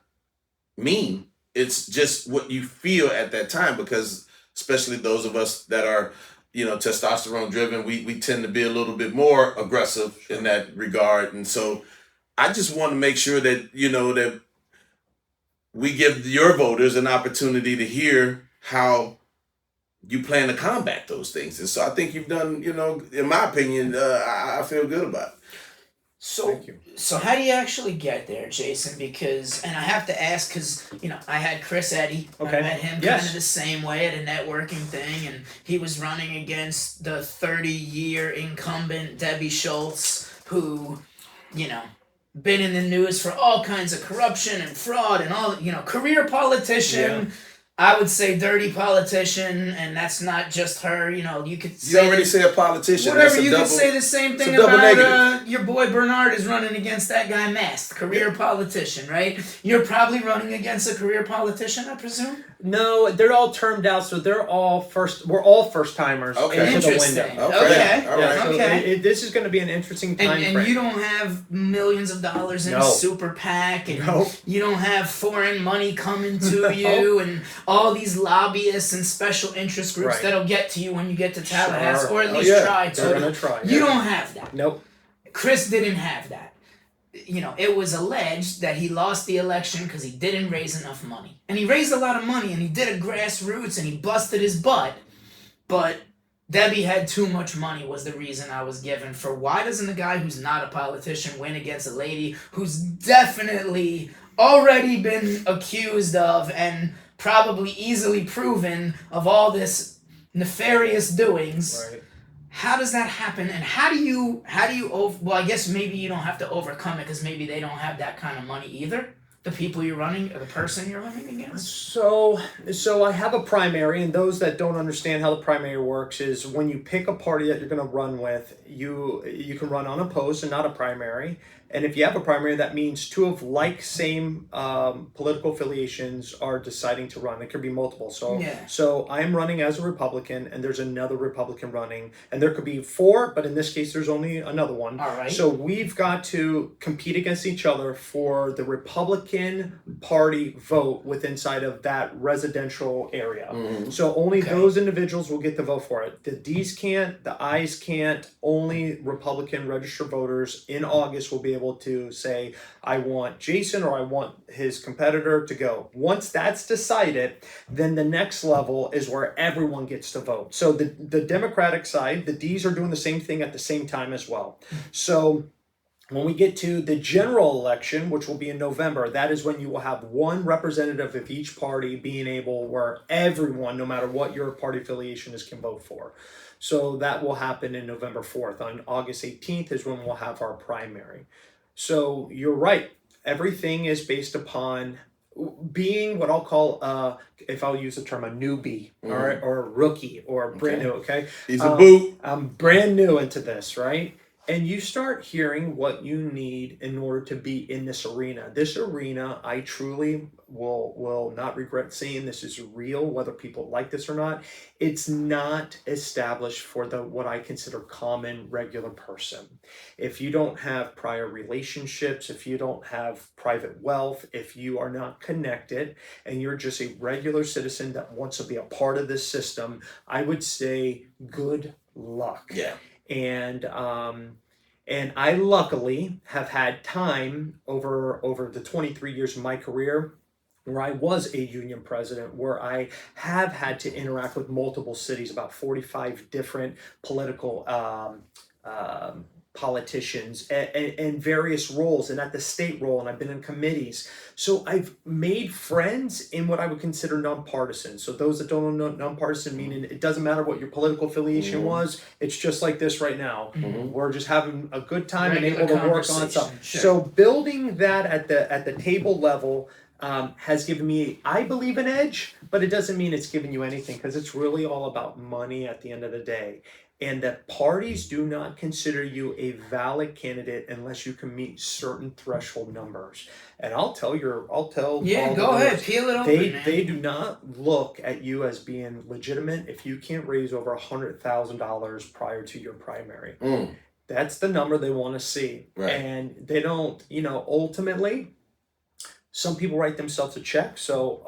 mean. It's just what you feel at that time, because especially those of us that are, testosterone driven, we tend to be a little bit more aggressive in that regard. And so I just want to make sure that, that we give your voters an opportunity to hear how you plan to combat those things. And so I think you've done, in my opinion, I feel good about it. So, Thank you. so how do you actually get there, Jason? And I have to ask, because I had Chris Eddy. Okay. I met him Yes. kind of the same way at a networking thing, and he was running against the 30-year incumbent Debbie Schultz, who, been in the news for all kinds of corruption and fraud and all, career politician. Yeah. I would say dirty politician, and that's not just her. You could You say already said politician. whatever. That's a You double, could say the same thing it's a double about negative. your boy Bernard is running against that guy Mast, career politician, right? You're probably running against a career politician, I presume. No, they're all termed out, so we're all first timers Okay. into the Interesting. window. Okay. All Yeah, right. so Okay. this is going to be an interesting time And frame. you don't have millions of dollars in a No. super PAC, and No. you don't have foreign money coming to you, and all these lobbyists and special interest groups Right. that'll get to you when you get to Tallahassee, Sure. or at Oh, least yeah. try to. They're going to try. You yeah. don't have that. Nope. Chris didn't have that. It was alleged that he lost the election because he didn't raise enough money. And he raised a lot of money, and he did a grassroots, and he busted his butt. But Debbie had too much money was the reason I was given for why doesn't a guy who's not a politician win against a lady who's definitely already been accused of and probably easily proven of all this nefarious doings. Right. How does that happen, and how do you well, I guess maybe you don't have to overcome it because maybe they don't have that kind of money either, the people you're running or the person you're running against? So I have a primary, and those that don't understand how the primary works is when you pick a party that you're going to run with, you can run unopposed and not a primary. And if you have a primary, that means two of same political affiliations are deciding to run. It could be multiple. So I'm running as a Republican, and there's another Republican running, and there could be four, but in this case, there's only another one. All right. So we've got to compete against each other for the Republican Party vote within inside of that residential area. Mm-hmm. So only Okay. those individuals will get to vote for it. The D's can't, the I's can't. Only Republican registered voters in August will be able to say, I want Jason or I want his competitor to go. Once that's decided, then the next level is where everyone gets to vote. So the Democratic side, the D's are doing the same thing at the same time as well. So when we get to the general election, which will be in November, that is when you will have one representative of each party being able where everyone, no matter what your party affiliation is, can vote for. So that will happen in November 4th. On August 18th is when we'll have our primary. So you're right. Everything is based upon being what I'll call, if I'll use the term, a newbie or a rookie or brand new, okay? He's a boot. I'm brand new into this, right? And you start hearing what you need in order to be in this arena. This arena, I truly will not regret saying this is real, whether people like this or not. It's not established for the what I consider common, regular person. If you don't have prior relationships, if you don't have private wealth, if you are not connected, and you're just a regular citizen that wants to be a part of this system, I would say good luck. Yeah. And I luckily have had time over the 23 years of my career where I was a union president, where I have had to interact with multiple cities, about 45 different political politicians and various roles, and at the state role, and I've been in committees. So I've made friends in what I would consider nonpartisan. So those that don't know nonpartisan, meaning it doesn't matter what your political affiliation was, it's just like this right now. We're just having a good time Regular and able to work on conversation, something. sure. So building that at the table level has given me, I believe, an edge, but it doesn't mean it's giving you anything, because it's really all about money at the end of the day. And that parties do not consider you a valid candidate unless you can meet certain threshold numbers. And I'll tell Yeah, all go the ahead, viewers, peel it open, man. they do not look at you as being legitimate if you can't raise over $100,000 prior to your primary. That's the number they want to see. Right. And they don't, ultimately, Some people write themselves a check. So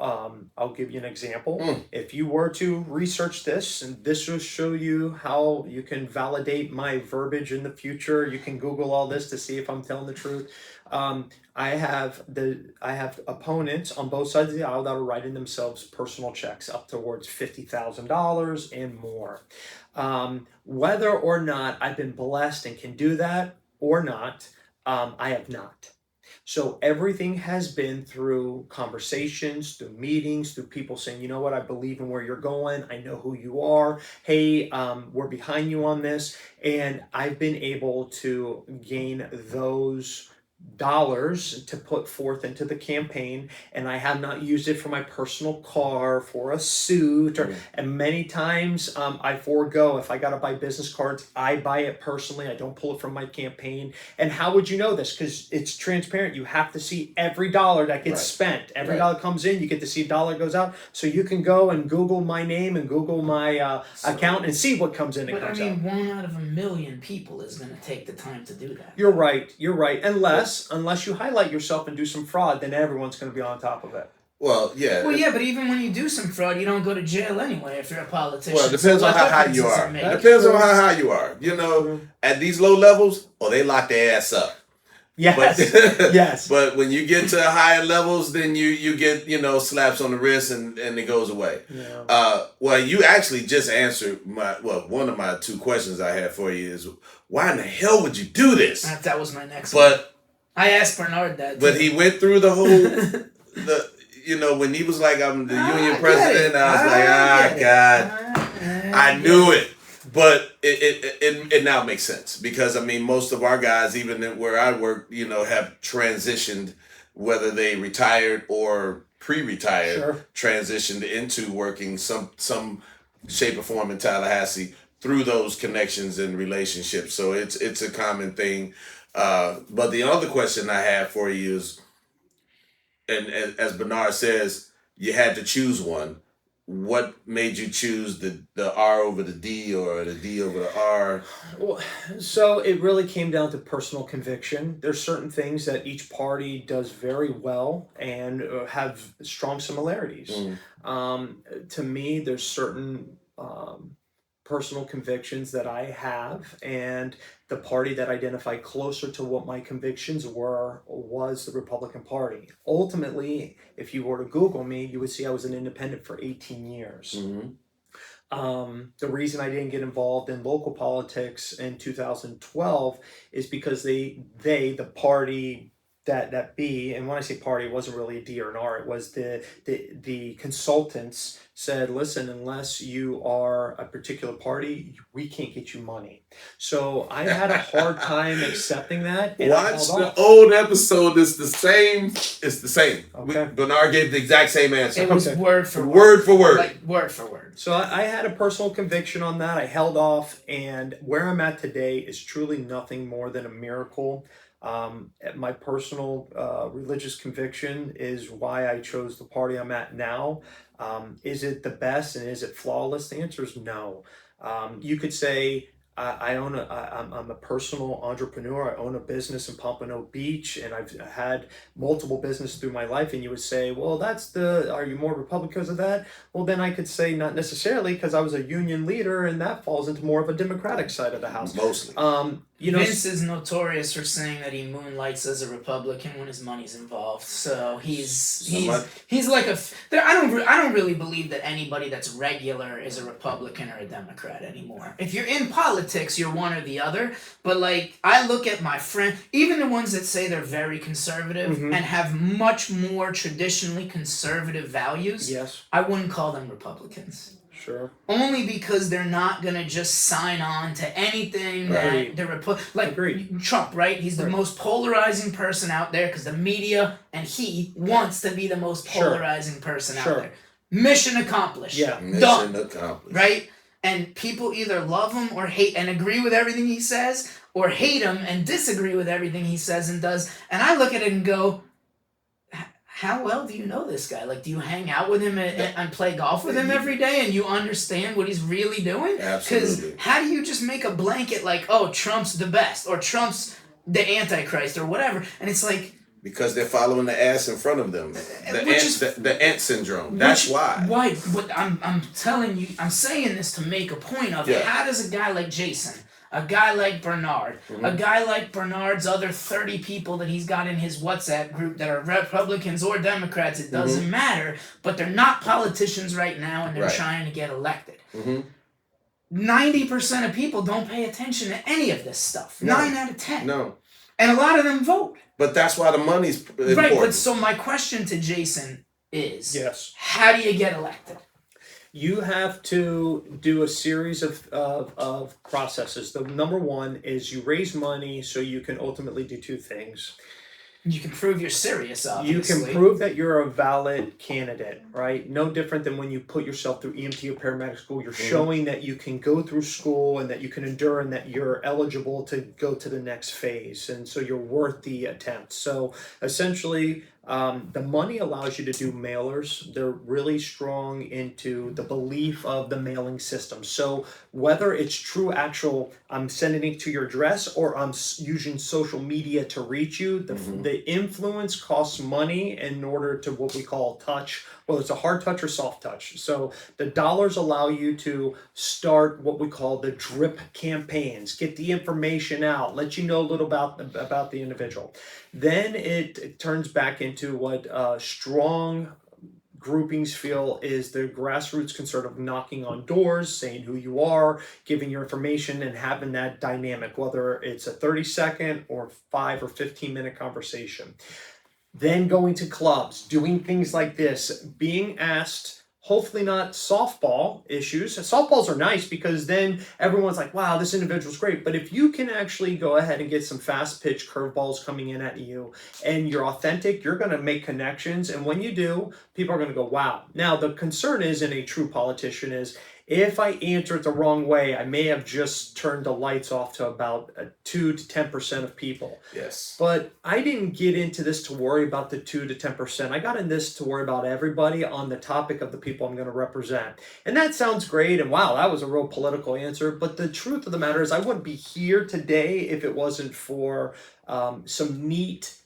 I'll give you an example. If you were to research this, and this will show you how you can validate my verbiage in the future. You can Google all this to see if I'm telling the truth. I have opponents on both sides of the aisle that are writing themselves personal checks up towards $50,000 and more. Whether or not I've been blessed and can do that or not, I have not. So everything has been through conversations, through meetings, through people saying, you know what, I believe in where you're going. I know who you are. Hey, we're behind you on this. And I've been able to gain those dollars to put forth into the campaign, and I have not used it for my personal car, for a suit, or and many times I forego. If I gotta buy business cards, I buy it personally. I don't pull it from my campaign. And how would you know this? Because it's transparent. You have to see every dollar that gets spent. Every dollar comes in, you get to see a dollar goes out. So you can go and Google my name and Google my account and see what comes in and comes out. 1 out of 1 million people is going to take the time to do that. You're right. Unless you highlight yourself and do some fraud, then everyone's going to be on top of it. Well, yeah. Well, yeah, but even when you do some fraud, you don't go to jail anyway if you're a politician. Well, it depends on how high you are. It depends on how high you are. You know, at these low levels, they lock their ass up. Yes. Yes. But when you get to higher levels, then you get, slaps on the wrist and it goes away. Yeah. Well, you actually just answered one of my 2 questions I had for you is, why in the hell would you do this? That was my next one. I asked Bernard that. But he went through the whole, when he was like, I'm the union president, I was like, God, I knew it. But it now makes sense because, most of our guys, even where I work, have transitioned, whether they retired or pre-retired, transitioned into working some shape or form in Tallahassee through those connections and relationships. So it's a common thing. But the other question I have for you is, and as Bernard says, you had to choose one. What made you choose the R over the D or the D over the R? Well, so it really came down to personal conviction. There's certain things that each party does very well and have strong similarities. To me, there's certain personal convictions that I have, and the party that identified closer to what my convictions were was the Republican Party. Ultimately, if you were to Google me, you would see I was an independent for 18 years. The reason I didn't get involved in local politics in 2012 is because the party that B, and when I say party, it wasn't really a D or an R, it was the consultants said, listen, unless you are a particular party, we can't get you money. So I had a hard time accepting that. Watch the old episode. It's the same. Okay. Bernard gave the exact same answer. It was word for word. Like word for word. So I had a personal conviction on that. I held off, and where I'm at today is truly nothing more than a miracle. My personal religious conviction is why I chose the party I'm at now. Is it the best and is it flawless? The answer is no. You could say I'm a personal entrepreneur. I own a business in Pompano Beach, and I've had multiple businesses through my life. And you would say, well, are you more Republican because of that? Well, then I could say not necessarily, because I was a union leader, and that falls into more of a Democratic side of the house. Mostly. Vince is notorious for saying that he moonlights as a Republican when his money's involved. So he's like I don't really believe that anybody that's regular is a Republican or a Democrat anymore. If you're in politics, you're one or the other. But like, I look at my friend, even the ones that say they're very conservative and have much more traditionally conservative values. Yes. I wouldn't call them Republicans. Sure. Only because they're not gonna just sign on to anything that the Trump, right? He's the most polarizing person out there because the media and he wants to be the most polarizing person out there. Mission accomplished. Yeah. Done. Mission accomplished. Right? And people either love him or hate and agree with everything he says, or hate him and disagree with everything he says and does. And I look at it and go, how well do you know this guy? Like, do you hang out with him and play golf with him every day and you understand what he's really doing? Absolutely. Because how do you just make a blanket like, oh, Trump's the best or Trump's the Antichrist or whatever? And it's like, Because they're following the ass in front of them. The ant syndrome. That's why. Why? What I'm telling you, I'm saying this to make a point of how does a guy like Jason, a guy like Bernard, a guy like Bernard's other 30 people that he's got in his WhatsApp group that are Republicans or Democrats, it doesn't matter, but they're not politicians right now and they're trying to get elected. 90% of people don't pay attention to any of this stuff. No. 9 out of 10. No. And a lot of them vote. But that's why the money's important. Right, but so my question to Jason is, how do you get elected? You have to do a series of processes. The number one is you raise money so you can ultimately do two things. You can prove you're serious, obviously. You can prove that you're a valid candidate, right? No different than when you put yourself through EMT or paramedic school. You're showing that you can go through school and that you can endure and that you're eligible to go to the next phase. And so you're worth the attempt. So essentially, the money allows you to do mailers. They're really strong into the belief of the mailing system. So whether it's true actual, I'm sending it to your address or I'm using social media to reach you, the influence costs money in order to what we call touch, whether it's a hard touch or soft touch. So the dollars allow you to start what we call the drip campaigns, get the information out, let you know a little about the individual. Then it turns back into what strong groupings feel is the grassroots concern of knocking on doors, saying who you are, giving your information, and having that dynamic, whether it's a 30-second or 5 or 15-minute conversation. Then going to clubs, doing things like this, being asked, hopefully not softball issues. Softballs are nice because then everyone's like, wow, this individual's great. But if you can actually go ahead and get some fast pitch curveballs coming in at you and you're authentic, you're going to make connections. And when you do, people are going to go, wow. Now, the concern is in a true politician is if I answer it the wrong way, I may have just turned the lights off to about 2 to 10% of people. Yes. But I didn't get into this to worry about the 2 to 10%. I got in this to worry about everybody on the topic of the people I'm going to represent. And that sounds great. And wow, that was a real political answer. But the truth of the matter is I wouldn't be here today if it wasn't for some neat,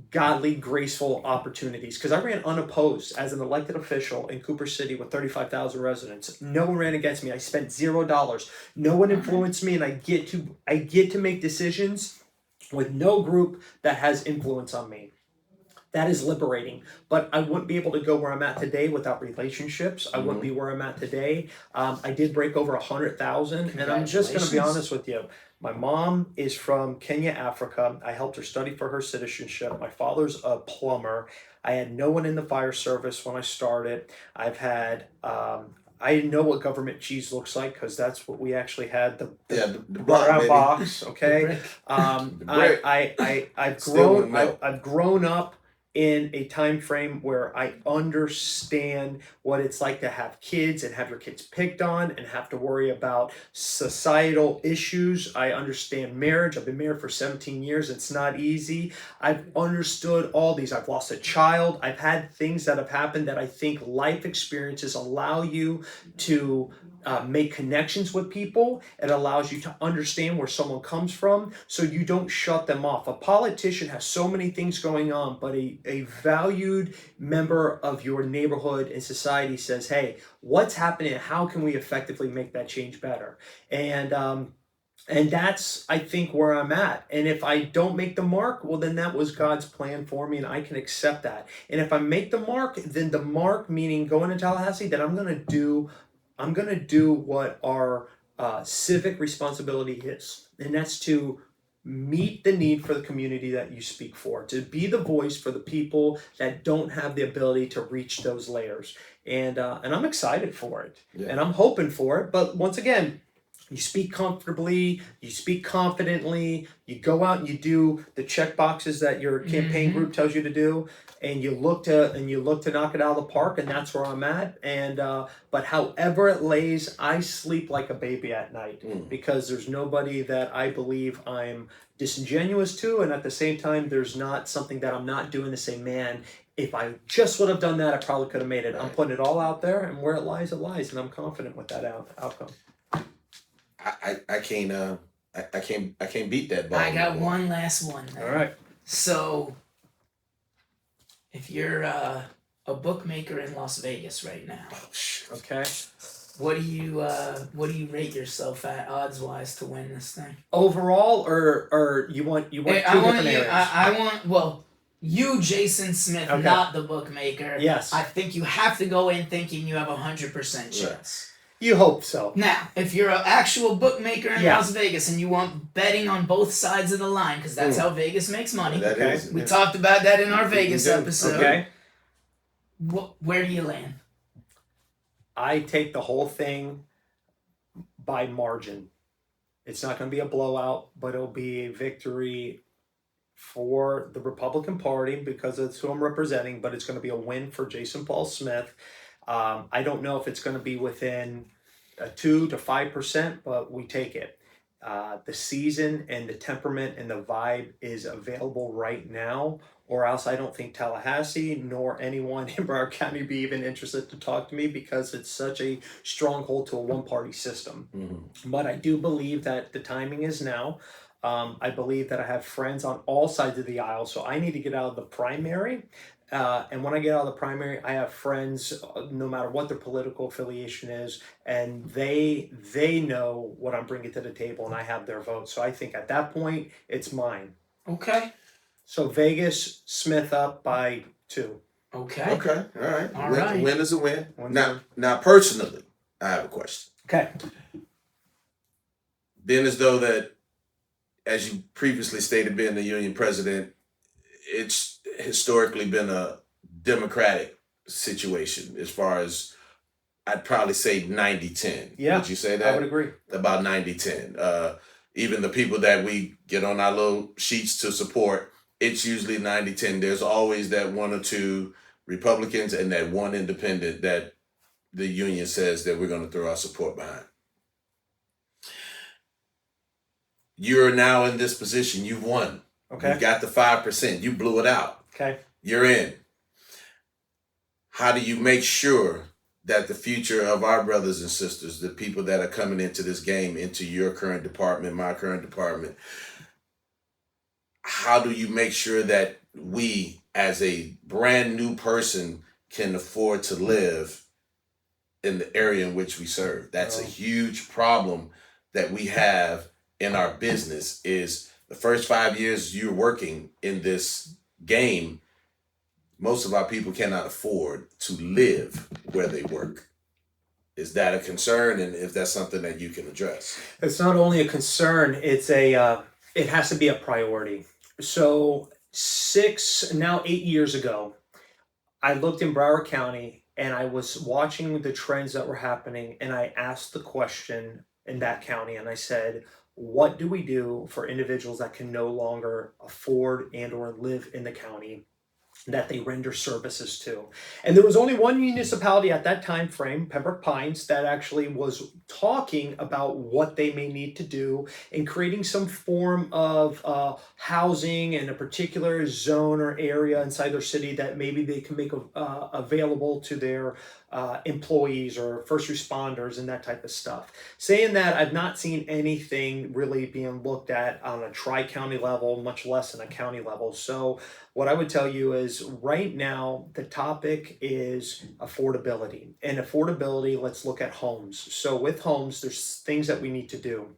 godly, graceful opportunities, because I ran unopposed as an elected official in Cooper City with 35,000 residents. No one ran against me. I spent $0. No one influenced me, and I get to make decisions with no group that has influence on me. That is liberating, but I wouldn't be able to go where I'm at today without relationships. I wouldn't be where I'm at today. I did break over 100,000, and I'm just going to be honest with you. My mom is from Kenya, Africa. I helped her study for her citizenship. My father's a plumber. I had no one in the fire service when I started. I've had, I didn't know what government cheese looks like because that's what we actually had, the brown box, okay? I've grown up in a time frame where I understand what it's like to have kids and have your kids picked on and have to worry about societal issues. I understand marriage. I've been married for 17 years. It's not easy. I've understood all these. I've lost a child. I've had things that have happened that I think life experiences allow you to make connections with people. It allows you to understand where someone comes from so you don't shut them off. A politician has so many things going on, but a valued member of your neighborhood and society says, hey, what's happening? How can we effectively make that change better? And that's, I think, where I'm at. And if I don't make the mark, well, then that was God's plan for me, and I can accept that. And if I make the mark, then the mark, meaning going to Tallahassee, then I'm going to do what our civic responsibility is, and that's to meet the need for the community that you speak for, to be the voice for the people that don't have the ability to reach those layers. And I'm excited for it, and I'm hoping for it. But once again, you speak comfortably, you speak confidently, you go out and you do the check boxes that your campaign group tells you to do, and you look to knock it out of the park, and that's where I'm at. And but however it lays, I sleep like a baby at night because there's nobody that I believe I'm disingenuous to, and at the same time, there's not something that I'm not doing to say, man, if I just would have done that, I probably could have made it. Right. I'm putting it all out there, and where it lies, and I'm confident with that outcome. I can't beat that ball. I got one last one. All right. So if you're a bookmaker in Las Vegas right now, Okay. what do you rate yourself at odds wise to win this thing? Overall, or you want two different areas? I want you, Jason Smith, Okay. not the bookmaker. Yes. I think you have to go in thinking you have 100% chance. You hope so. Now, if you're an actual bookmaker in Yeah. Las Vegas and you want betting on both sides of the line, because that's how Vegas makes money. That Okay. is- We talked about that in our Vegas episode. Okay. Where do you land? I take the whole thing by margin. It's not going to be a blowout, but it'll be a victory for the Republican Party because it's who I'm representing, but it's going to be a win for Jason Paul Smith. I don't know if it's going to be within 2 to 5%, but we take it. The season and the temperament and the vibe is available right now, or else I don't think Tallahassee nor anyone in Broward County be even interested to talk to me because it's such a stronghold to a one-party system. Mhm. But I do believe that the timing is now. I believe that I have friends on all sides of the aisle, so I need to get out of the primary. And when I get out of the primary, I have friends, no matter what their political affiliation is, and they know what I'm bringing to the table, and I have their vote. So I think at that point, it's mine. Okay. So Vegas, Smith up by 2. Okay. Okay, all right. All win, right. Win is a win. Win's Now, a win. now, personally, I have a question. Okay. Being as though that, as you previously stated, being the union president, it's historically been a Democratic situation as far as I'd probably say 90-10. Yeah, Would you say I that? would agree. About 90-10. Even the people that we get on our little sheets to support, it's usually 90-10. There's always that one or two Republicans and that one independent that the union says that we're going to throw our support behind. You're now in this position. You've won. Okay. You got the 5%. You blew it out. Okay. You're in. How do you make sure that the future of our brothers and sisters, the people that are coming into this game, into your current department, my current department, how do you make sure that we, as a brand new person, can afford to live in the area in which we serve? That's a huge problem that we have in our business. Is the first 5 years you're working in this game, most of our people cannot afford to live where they work. Is that a concern? And if that's something that you can address? It's not only a concern, it's it has to be a priority. So 8 years ago, I looked in Broward County and I was watching the trends that were happening, and I asked the question in that county, and I said, what do we do for individuals that can no longer afford and or live in the county that they render services to? And there was only one municipality at that time frame, Pembroke Pines, that actually was talking about what they may need to do in creating some form of housing in a particular zone or area inside their city that maybe they can make available to their employees or first responders and that type of stuff. Saying that, I've not seen anything really being looked at on a tri-county level, much less in a county level. So what I would tell you is right now, the topic is affordability. And affordability, let's look at homes. So with homes, there's things that we need to do.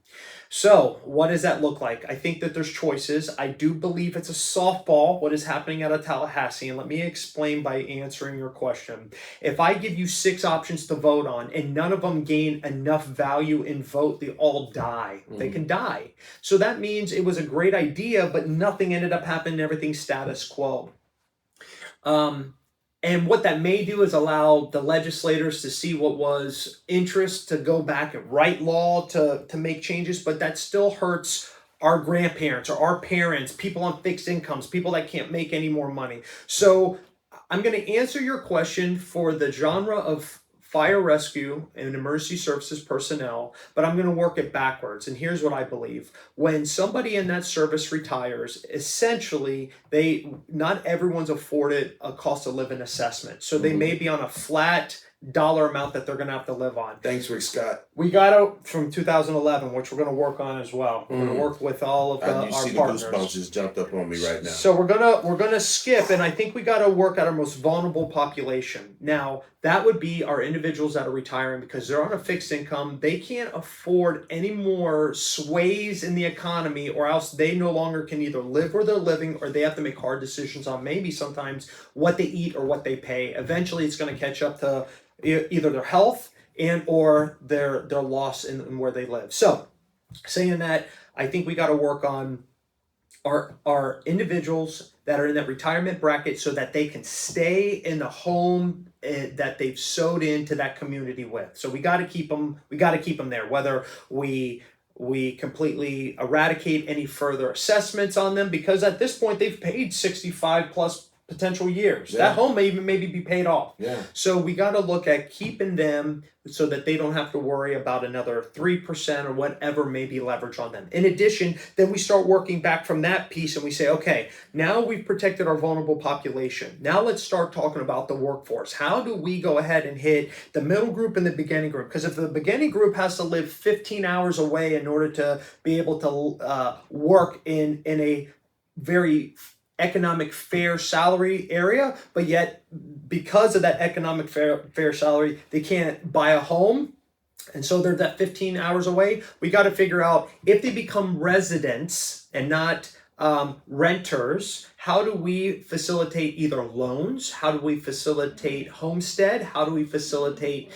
So what does that look like? I think that there's choices. I do believe it's a softball, what is happening out of Tallahassee. And let me explain by answering your question. If I give you 6 options to vote on and none of them gain enough value in vote, they all die. They can die. So that means it was a great idea, but nothing ended up happening. Everything's status quo. And what that may do is allow the legislators to see what was interest to go back and write law to make changes, but that still hurts our grandparents or our parents, people on fixed incomes, people that can't make any more money. So I'm going to answer your question for the genre of fire rescue and emergency services personnel, but I'm going to work it backwards. And here's what I believe. When somebody in that service retires, essentially, not everyone's afforded a cost of living assessment. So they may be on a flat dollar amount that they're going to have to live on. Thanks, Rick Scott. We got from 2011, which we're going to work on as well. We're going to work with all of our partners. The goosebumps just jumped up on me right now. So we're gonna skip, and I think we got to work at our most vulnerable population. Now that would be our individuals that are retiring because they're on a fixed income. They can't afford any more sways in the economy, or else they no longer can either live where they're living, or they have to make hard decisions on maybe sometimes what they eat or what they pay. Eventually, it's going to catch up to either their health and or their loss in where they live. So, saying that, I think we got to work on our individuals that are in that retirement bracket so that they can stay in the home that they've sewed into that community with. So we got to keep them. We got to keep them there, whether we completely eradicate any further assessments on them, because at this point they've paid 65 plus potential years. Yeah. That home may even maybe be paid off. Yeah. So we got to look at keeping them so that they don't have to worry about another 3% or whatever may be leverage on them. In addition, then we start working back from that piece and we say, okay, now we've protected our vulnerable population. Now let's start talking about the workforce. How do we go ahead and hit the middle group and the beginning group? Because if the beginning group has to live 15 hours away in order to be able to work in a very economic fair salary area, but yet because of that economic fair salary, they can't buy a home, and so they're that 15 hours away. We got to figure out, if they become residents and not renters, how do we facilitate either loans? How do we facilitate homestead? How do we facilitate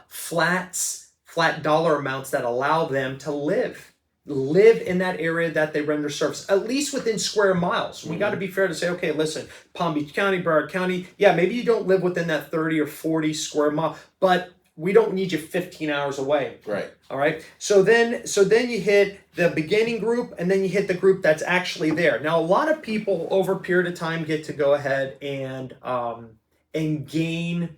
flat dollar amounts that allow them to live in that area that they render service, at least within square miles. We got to be fair to say, okay, listen, Palm Beach County, Broward County, yeah, maybe you don't live within that 30 or 40 square mile, but we don't need you 15 hours away. Right. All right. So then you hit the beginning group, and then you hit the group that's actually there. Now, a lot of people over a period of time get to go ahead and gain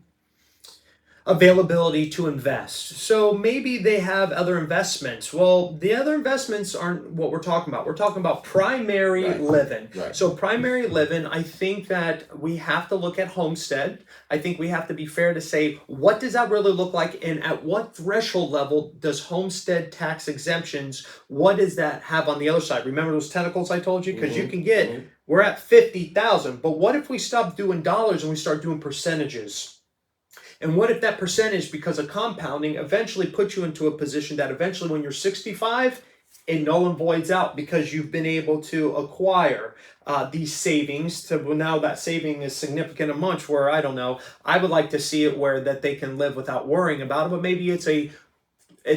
availability to invest. So maybe they have other investments. Well, the other investments aren't what we're talking about. We're talking about primary living. Right. So primary living, I think that we have to look at homestead. I think we have to be fair to say, what does that really look like, and at what threshold level does homestead tax exemptions, what does that have on the other side? Remember those tentacles I told you? Because you can get, we're at 50,000, but what if we stop doing dollars and we start doing percentages? And what if that percentage, because of compounding, eventually puts you into a position that eventually when you're 65, it null and voids out because you've been able to acquire these savings to, well, now that saving is significant a much where, I don't know, I would like to see it where that they can live without worrying about it, but maybe it's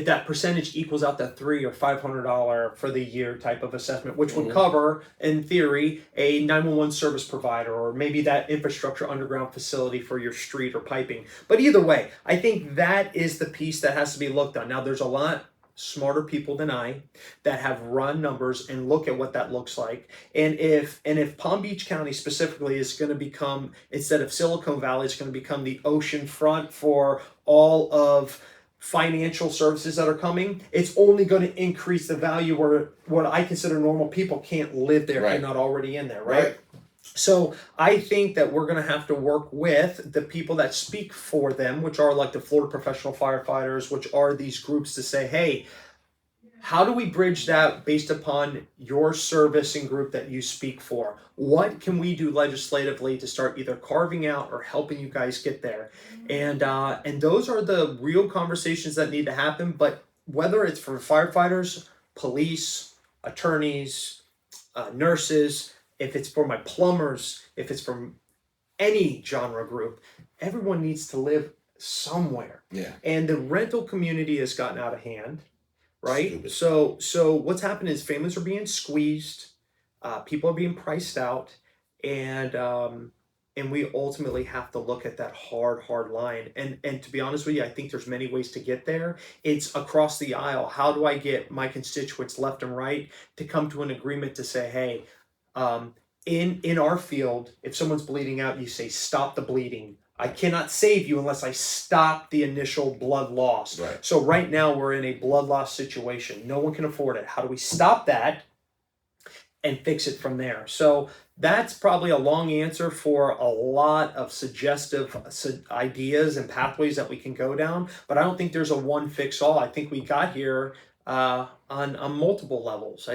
that percentage equals out to $300 or $500 for the year type of assessment, which would cover, in theory, a 911 service provider, or maybe that infrastructure underground facility for your street or piping. But either way, I think that is the piece that has to be looked on. Now, there's a lot smarter people than I that have run numbers and look at what that looks like. And if Palm Beach County specifically is going to become, instead of Silicon Valley, it's going to become the ocean front for all of financial services that are coming, it's only going to increase the value where what I consider normal people can't live there if they're not already in there, right? So I think that we're going to have to work with the people that speak for them, which are like the Florida Professional Firefighters, which are these groups, to say, hey, how do we bridge that based upon your service and group that you speak for? What can we do legislatively to start either carving out or helping you guys get there? And those are the real conversations that need to happen. But whether it's for firefighters, police, attorneys, nurses, if it's for my plumbers, if it's from any genre group, everyone needs to live somewhere. Yeah. And the rental community has gotten out of hand. Right. So what's happened is families are being squeezed, people are being priced out, and we ultimately have to look at that hard line. And to be honest with you, I think there's many ways to get there. It's across the aisle. How do I get my constituents left and right to come to an agreement to say, hey, in our field, if someone's bleeding out, you say, stop the bleeding. I cannot save you unless I stop the initial blood loss. Right. So right now we're in a blood loss situation. No one can afford it. How do we stop that and fix it from there? So That's probably a long answer for a lot of suggestive ideas and pathways that we can go down, but I don't think there's a one fix all. I think we got here on multiple levels.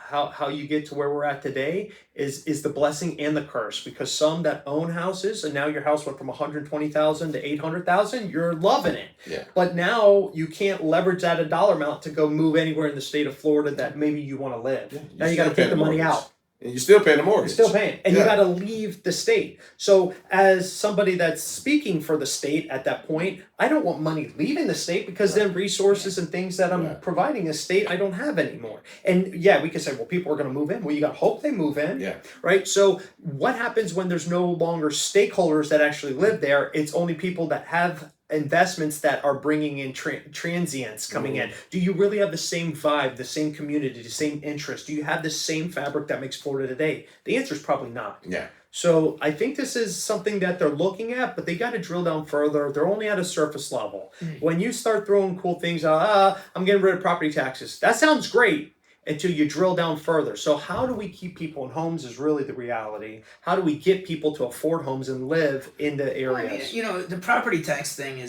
How you get to where we're at today is the blessing and the curse, because some that own houses, and now your house went from 120,000 to 800,000, you're loving it. Yeah. But now you can't leverage that a dollar amount to go move anywhere in the state of Florida that maybe you want to live. Yeah, now you got to take the money out. And you're still paying the mortgage. You're still paying. And Yeah. you got to leave the state. So as somebody that's speaking for the state at that point, I don't want money leaving the state, because then resources and things that I'm providing the state, I don't have anymore. And yeah, we can say, well, people are going to move in. Well, you got to hope they move in. Yeah. Right? So what happens when there's no longer stakeholders that actually live there? It's only people that have investments that are bringing in transients coming in. Do you really have the same vibe, the same community, the same interest? Do you have the same fabric that makes Florida today? The answer is probably not. Yeah. So I think this is something that they're looking at, but they got to drill down further. They're only at a surface level. When you start throwing cool things out, I'm getting rid of property taxes. That sounds great until you drill down further. So how do we keep people in homes is really the reality. How do we get people to afford homes and live in the areas? Well, I mean, the property tax thing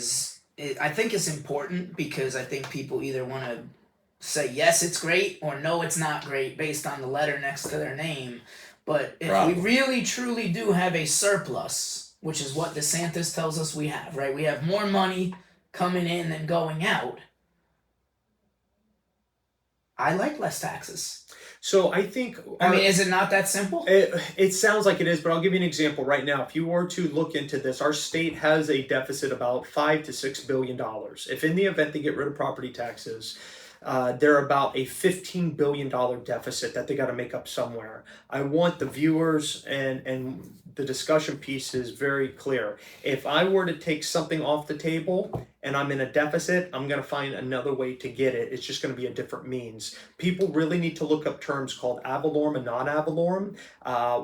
I think it's important, because I think people either want to say yes, it's great, or no, it's not great, based on the letter next to their name. But if we really truly do have a surplus, which is what DeSantis tells us we have, right? We have more money coming in than going out. I like less taxes. So I think... is it not that simple? It sounds like it is, but I'll give you an example right now. If you were to look into this, our state has a deficit about $5 to $6 billion. If in the event they get rid of property taxes, they're about a $15 billion deficit that they got to make up somewhere. I want the viewers and the discussion piece is very clear. If I were to take something off the table and I'm in a deficit, I'm going to find another way to get it. It's just going to be a different means. People really need to look up terms called ad valorem and non-ad valorem.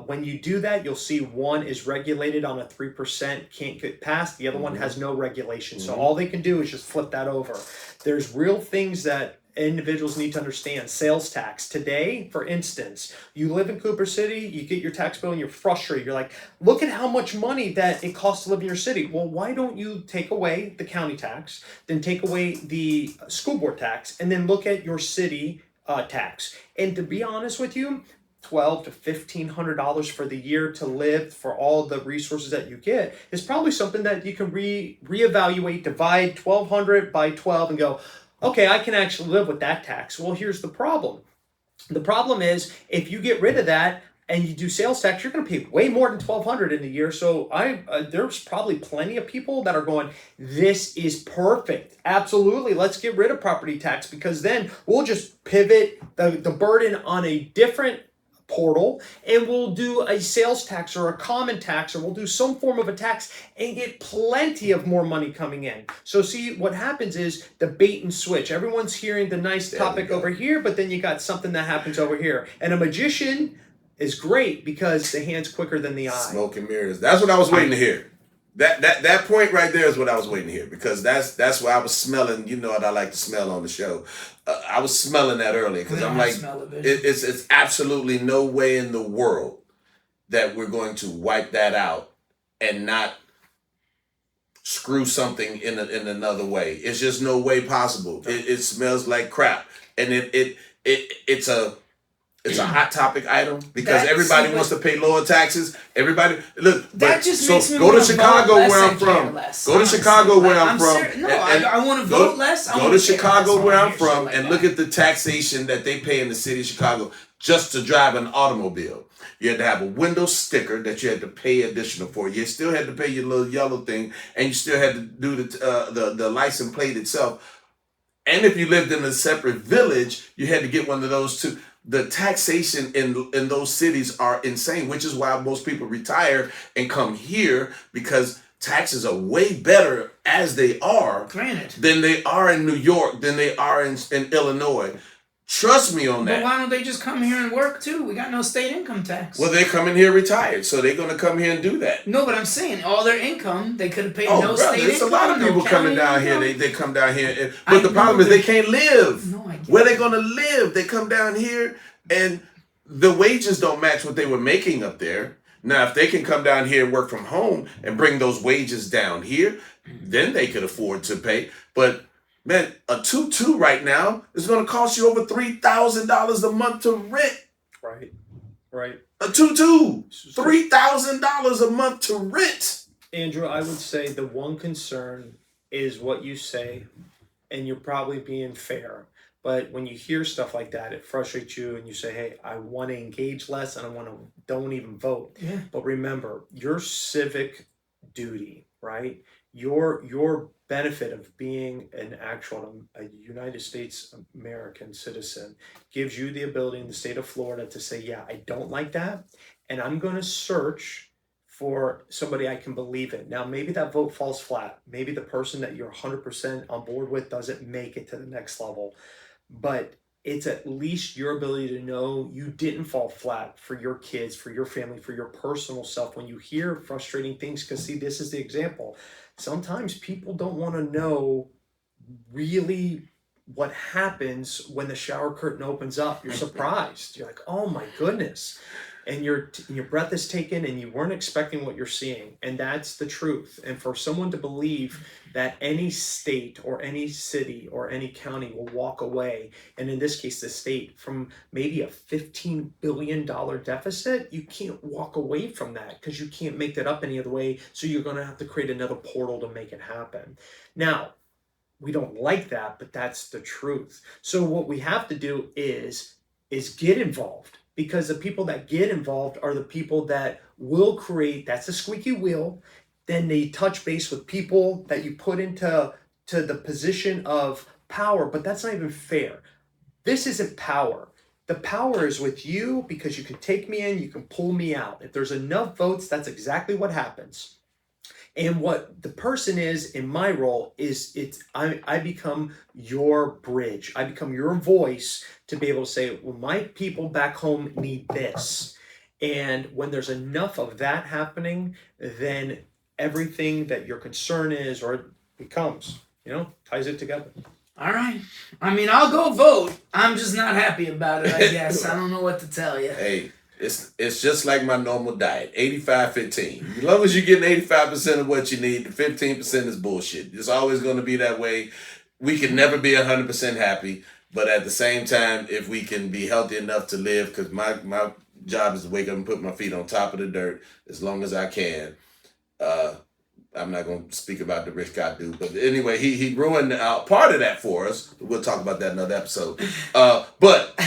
When you do that, you'll see one is regulated on a 3%, can't get past. The other one has no regulation. So all they can do is just flip that over. There's real things that individuals need to understand. Sales tax. Today, for instance, you live in Cooper City, you get your tax bill and you're frustrated. You're like, look at how much money that it costs to live in your city. Well, why don't you take away the county tax, then take away the school board tax, and then look at your city tax? And to be honest with you, $1,200 to $1,500 for the year to live for all the resources that you get is probably something that you can reevaluate, divide 1,200 by 12 and go, okay, I can actually live with that tax. Well, here's the problem. The problem is if you get rid of that and you do sales tax, you're going to pay way more than $1,200 in a year. So there's probably plenty of people that are going, this is perfect. Absolutely. Let's get rid of property tax, because then we'll just pivot the burden on a different portal, and we'll do a sales tax or a common tax, or we'll do some form of a tax and get plenty of more money coming in. So see, what happens is the bait and switch. Everyone's hearing the nice topic over here, but then you got something that happens over here. And a magician is great because the hand's quicker than the eye. Smoke and mirrors. That's what I was waiting to hear. That point right there is what I was waiting to hear, because that's what I was smelling. You know what I like to smell on the show. I was smelling that earlier, because I'm like, it's absolutely no way in the world that we're going to wipe that out and not screw something in another way. It's just no way possible. It smells like crap, and it's a hot topic item, because everybody wants to pay lower taxes. Everybody, look. That just makes me go want to to Chicago, vote where less I'm and care from. less, Go to Chicago, where I'm from. I want to vote less. Go to Chicago, where I'm from, and look at the taxation that they pay in the city of Chicago just to drive an automobile. You had to have a window sticker that you had to pay additional for. You still had to pay your little yellow thing, and you still had to do the license plate itself. And if you lived in a separate village, you had to get one of those too. The taxation in those cities are insane, which is why most people retire and come here, because taxes are way better as they are than they are in New York, than they are in Illinois. Trust me on that. But why don't they just come here and work too? We got no state income tax. Well, they come in here retired, so they're going to come here and do that. No, but I'm saying all their income, they could have paid state there's income. A lot of people coming down here. They come down here, but the problem is they can't live. No, I get Where they going to live? They come down here, and the wages don't match what they were making up there. Now, if they can come down here and work from home and bring those wages down here, then they could afford to pay. But man, a 2-2 right now is going to cost you over $3,000 a month to rent. Right. A 2-2, $3,000 a month to rent. Andrew, I would say the one concern is what you say, and you're probably being fair. But when you hear stuff like that, it frustrates you, and you say, "Hey, I want to engage less, and don't even vote." Yeah. But remember, your civic duty, right? Your benefit of being a United States American citizen gives you the ability in the state of Florida to say, "Yeah, I don't like that, and I'm going to search for somebody I can believe in." Now, maybe that vote falls flat. Maybe the person that you're 100% on board with doesn't make it to the next level. But it's at least your ability to know you didn't fall flat for your kids, for your family, for your personal self. When you hear frustrating things, because see, this is the example. Sometimes people don't want to know really what happens when the shower curtain opens up. You're surprised. You're like, oh my goodness. And your breath is taken and you weren't expecting what you're seeing. And that's the truth. And for someone to believe that any state or any city or any county will walk away, and in this case, the state, from maybe a $15 billion deficit, you can't walk away from that because you can't make that up any other way. So you're going to have to create another portal to make it happen. Now, we don't like that, but that's the truth. So what we have to do is get involved. Because the people that get involved are the people that will create, that's the squeaky wheel. Then they touch base with people that you put into the position of power, but that's not even fair. This isn't power. The power is with you because you can take me in, you can pull me out. If there's enough votes, that's exactly what happens. And what the person is in my role is I become your bridge. I become your voice to be able to say, well, my people back home need this. And when there's enough of that happening, then everything that your concern is or becomes, ties it together. All right. I mean, I'll go vote. I'm just not happy about it, I guess. I don't know what to tell you. Hey, it's just like my normal diet, 85-15. As long as you're getting 85% of what you need, the 15% is bullshit. It's always going to be that way. We can never be 100% happy, but at the same time, if we can be healthy enough to live, because my job is to wake up and put my feet on top of the dirt as long as I can. I'm not going to speak about the rich guy dude, but anyway, he ruined part of that for us. We'll talk about that in another episode. But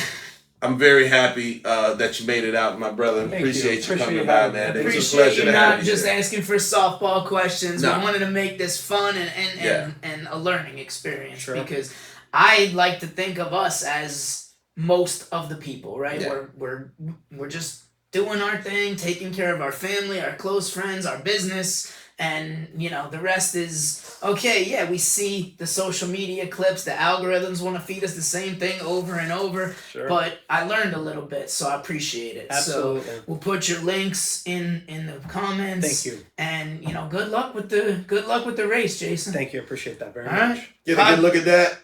I'm very happy that you made it out, my brother. Appreciate you coming by, man. It was a pleasure to have you. Not just asking for softball questions. No. We wanted to make this fun and a learning experience. Sure. Because I like to think of us as most of the people, right? Yeah. We're just doing our thing, taking care of our family, our close friends, our business. And, the rest is, okay, yeah, we see the social media clips, the algorithms want to feed us the same thing over and over, Sure. but I learned a little bit, so I appreciate it. Absolutely. So we'll put your links in the comments. Thank you. And, good luck with the race, Jason. Thank you. I appreciate that very All much. right. Get a good look at that.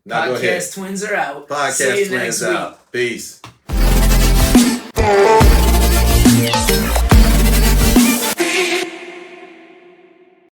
Now go ahead. Podcast twins are out. See you Podcast next twins week. out. Peace.